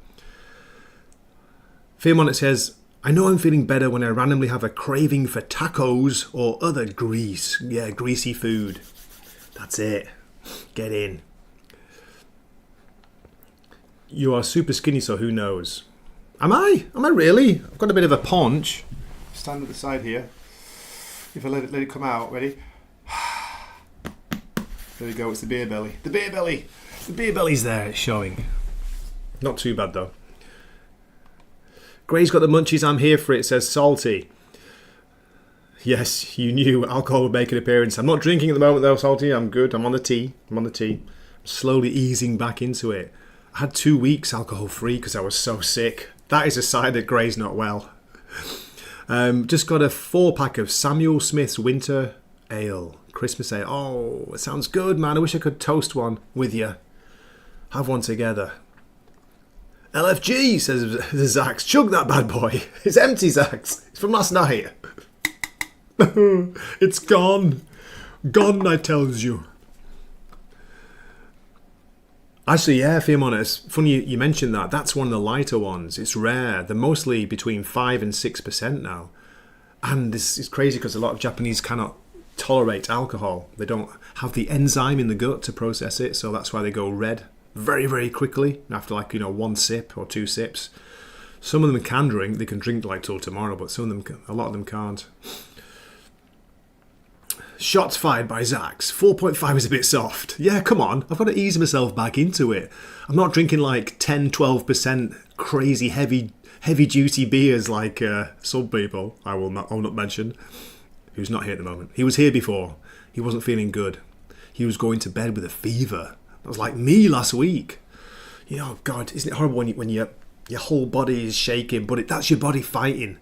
Fearmonic says, I know I'm feeling better when I randomly have a craving for tacos or other greasy food. That's it. Get in. You are super skinny, so who knows? Am I? Am I really? I've got a bit of a paunch. Stand at the side here. If I let it come out, ready? There we go, it's the beer belly. The beer belly! The beer belly's there, it's showing. Not too bad though. Gray's got the munchies, I'm here for it, says Salty. Yes, you knew alcohol would make an appearance. I'm not drinking at the moment though, Salty. I'm good. I'm on the tea. I'm slowly easing back into it. I had 2 weeks alcohol free because I was so sick. That is a sign that Gray's not well. Just got a 4-pack of Samuel Smith's Winter Ale. Christmas Ale. Oh, it sounds good, man. I wish I could toast one with you. Have one together. LFG, says Zax. Chug that bad boy. It's empty, Zax. It's from last night. It's gone. Gone, I tells you. Actually, yeah, Fiamona, it's funny you mentioned that. That's one of the lighter ones. It's rare. They're mostly between 5 and 6% now. And this is crazy because a lot of Japanese cannot tolerate alcohol. They don't have the enzyme in the gut to process it, so that's why they go red very, very quickly after 1 sip or 2 sips. Some of them can drink. They can drink till tomorrow, but a lot of them can't. Shots fired by Zax. 4.5 is a bit soft. Yeah, come on. I've got to ease myself back into it. I'm not drinking 10, 12% crazy heavy duty beers like some people I will not mention, who's not here at the moment. He was here before. He wasn't feeling good. He was going to bed with a fever. That was like me last week. God, isn't it horrible when your whole body is shaking, but that's your body fighting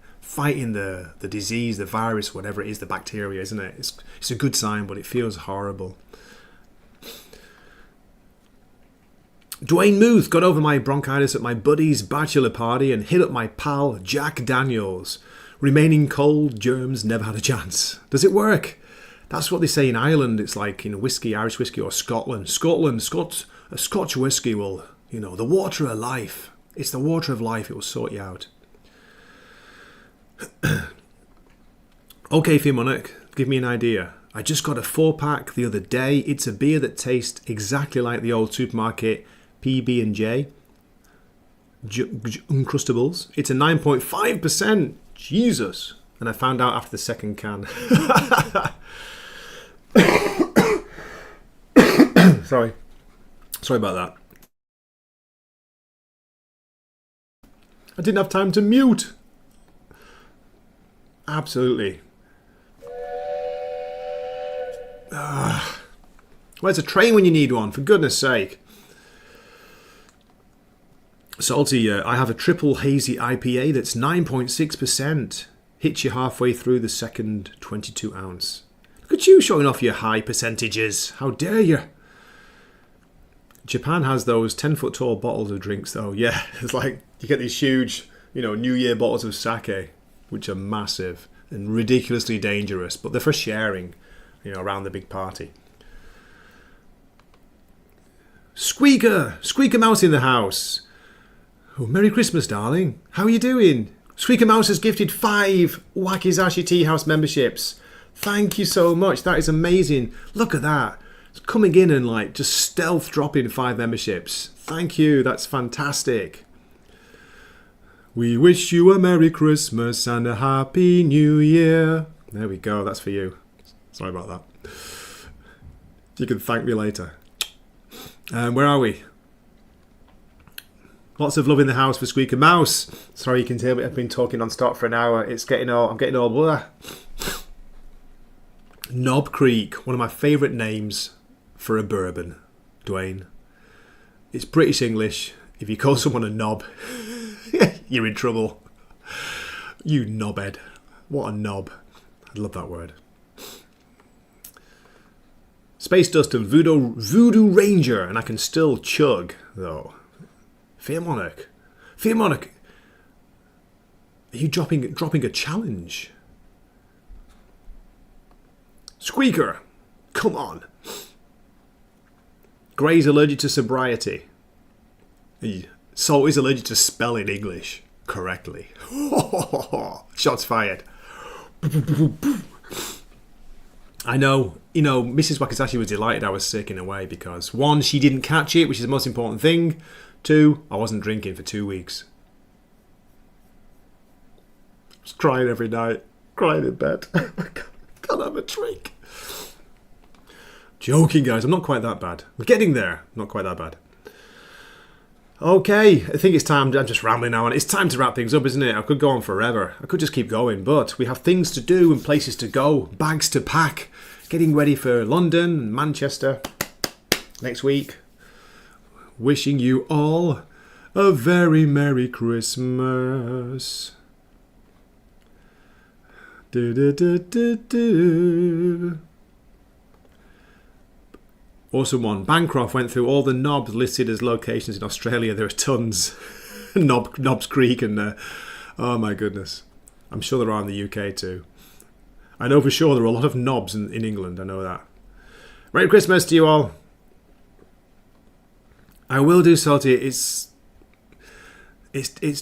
the disease, the virus, whatever it is, the bacteria, isn't it? It's a good sign, but it feels horrible. Dwayne Muth got over my bronchitis at my buddy's bachelor party and hit up my pal Jack Daniels. Remaining cold, germs never had a chance. Does it work? That's what they say in Ireland. It's like whiskey, Irish whiskey, or Scotland. A Scotch whiskey will, the water of life. It's the water of life. It will sort you out. Okay, Fiamonic, give me an idea. I just got a 4-pack the other day. It's a beer that tastes exactly like the old supermarket PB&J Uncrustables. It's a 9.5%. Jesus. And I found out after the second can. Sorry about that. I didn't have time to mute. Absolutely. Where's a train when you need one? For goodness sake. Salty, I have a triple hazy IPA that's 9.6%. Hits you halfway through the second 22 ounce. Look at you showing off your high percentages. How dare you? Japan has those 10-foot tall bottles of drinks though. Yeah, it's like you get these huge, New Year bottles of sake, which are massive and ridiculously dangerous, but they're for sharing, around the big party. Squeaker Mouse in the house. Oh, Merry Christmas, darling. How are you doing? Squeaker Mouse has gifted 5 Wakizashi Teahouse memberships. Thank you so much. That is amazing. Look at that. It's coming in and just stealth dropping 5 memberships. Thank you. That's fantastic. We wish you a Merry Christmas and a Happy New Year. There we go. That's for you. Sorry about that. You can thank me later. Where are we? Lots of love in the house for Squeaker Mouse. Sorry you can hear me. I've been talking non-stop for an hour. I'm getting all blah. Knob Creek, one of my favourite names for a bourbon, Dwayne. It's British English. If you call someone a knob, you're in trouble. You knobhead. What a knob. I love that word. Space Dust and Voodoo Ranger, and I can still chug, though. Fiamonic, are you dropping a challenge? Squeaker, come on. Gray's allergic to sobriety. Salt is allergic to spelling English correctly. Shots fired. I know, Mrs. Wakizashi was delighted I was sick in a way because 1, she didn't catch it, which is the most important thing. 2, I wasn't drinking for 2 weeks. I was crying every night, crying in bed. I can't have a drink. Joking, guys, I'm not quite that bad. I'm getting there, not quite that bad. Okay, I think it's time. I'm just rambling now, and it's time to wrap things up, isn't it? I could go on forever. I could just keep going, but we have things to do and places to go, bags to pack, getting ready for London and Manchester next week. Wishing you all a very Merry Christmas. Do, do, do, do, do. Awesome one. Bancroft went through all the knobs listed as locations in Australia. There are tons. Knobs Creek and... oh my goodness. I'm sure there are in the UK too. I know for sure there are a lot of knobs in England. I know that. Merry Christmas to you all. I will do Salty. It's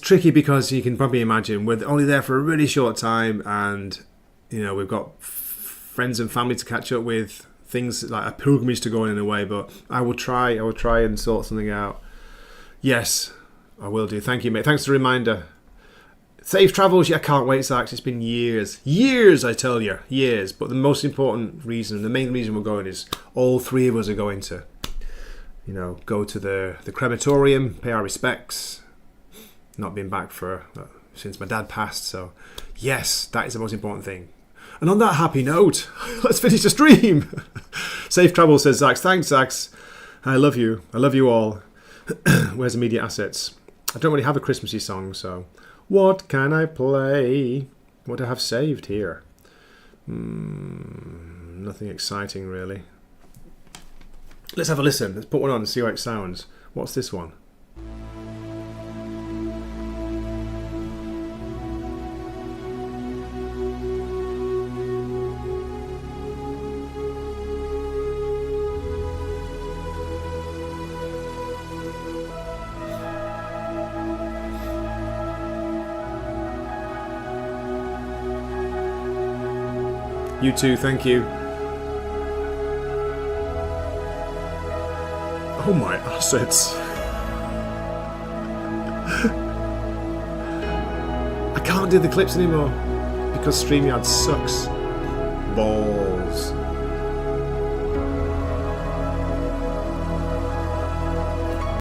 tricky because you can probably imagine we're only there for a really short time, and you know we've got friends and family to catch up with, things like a pilgrimage to go on in a way. But I will try and sort something out. Yes, I will do. Thank you, mate. Thanks for the reminder. Safe travels. Yeah, I can't wait, Sax. It's been years, I tell you, years. But the most important reason, the main reason we're going is all three of us are going to, you know, go to the crematorium, pay our respects. Not been back for since my dad passed, so yes, that is the most important thing. And on that happy note, let's finish the stream. Safe travel, says Zax. Thanks, Zax. I love you. I love you all. Where's immediate assets? I don't really have a Christmassy song, so what can I play? What do I have saved here? Nothing exciting, really. Let's have a listen. Let's put one on and see how it sounds. What's this one? You too, thank you. Oh my assets. I can't do the clips anymore because StreamYard sucks. Balls.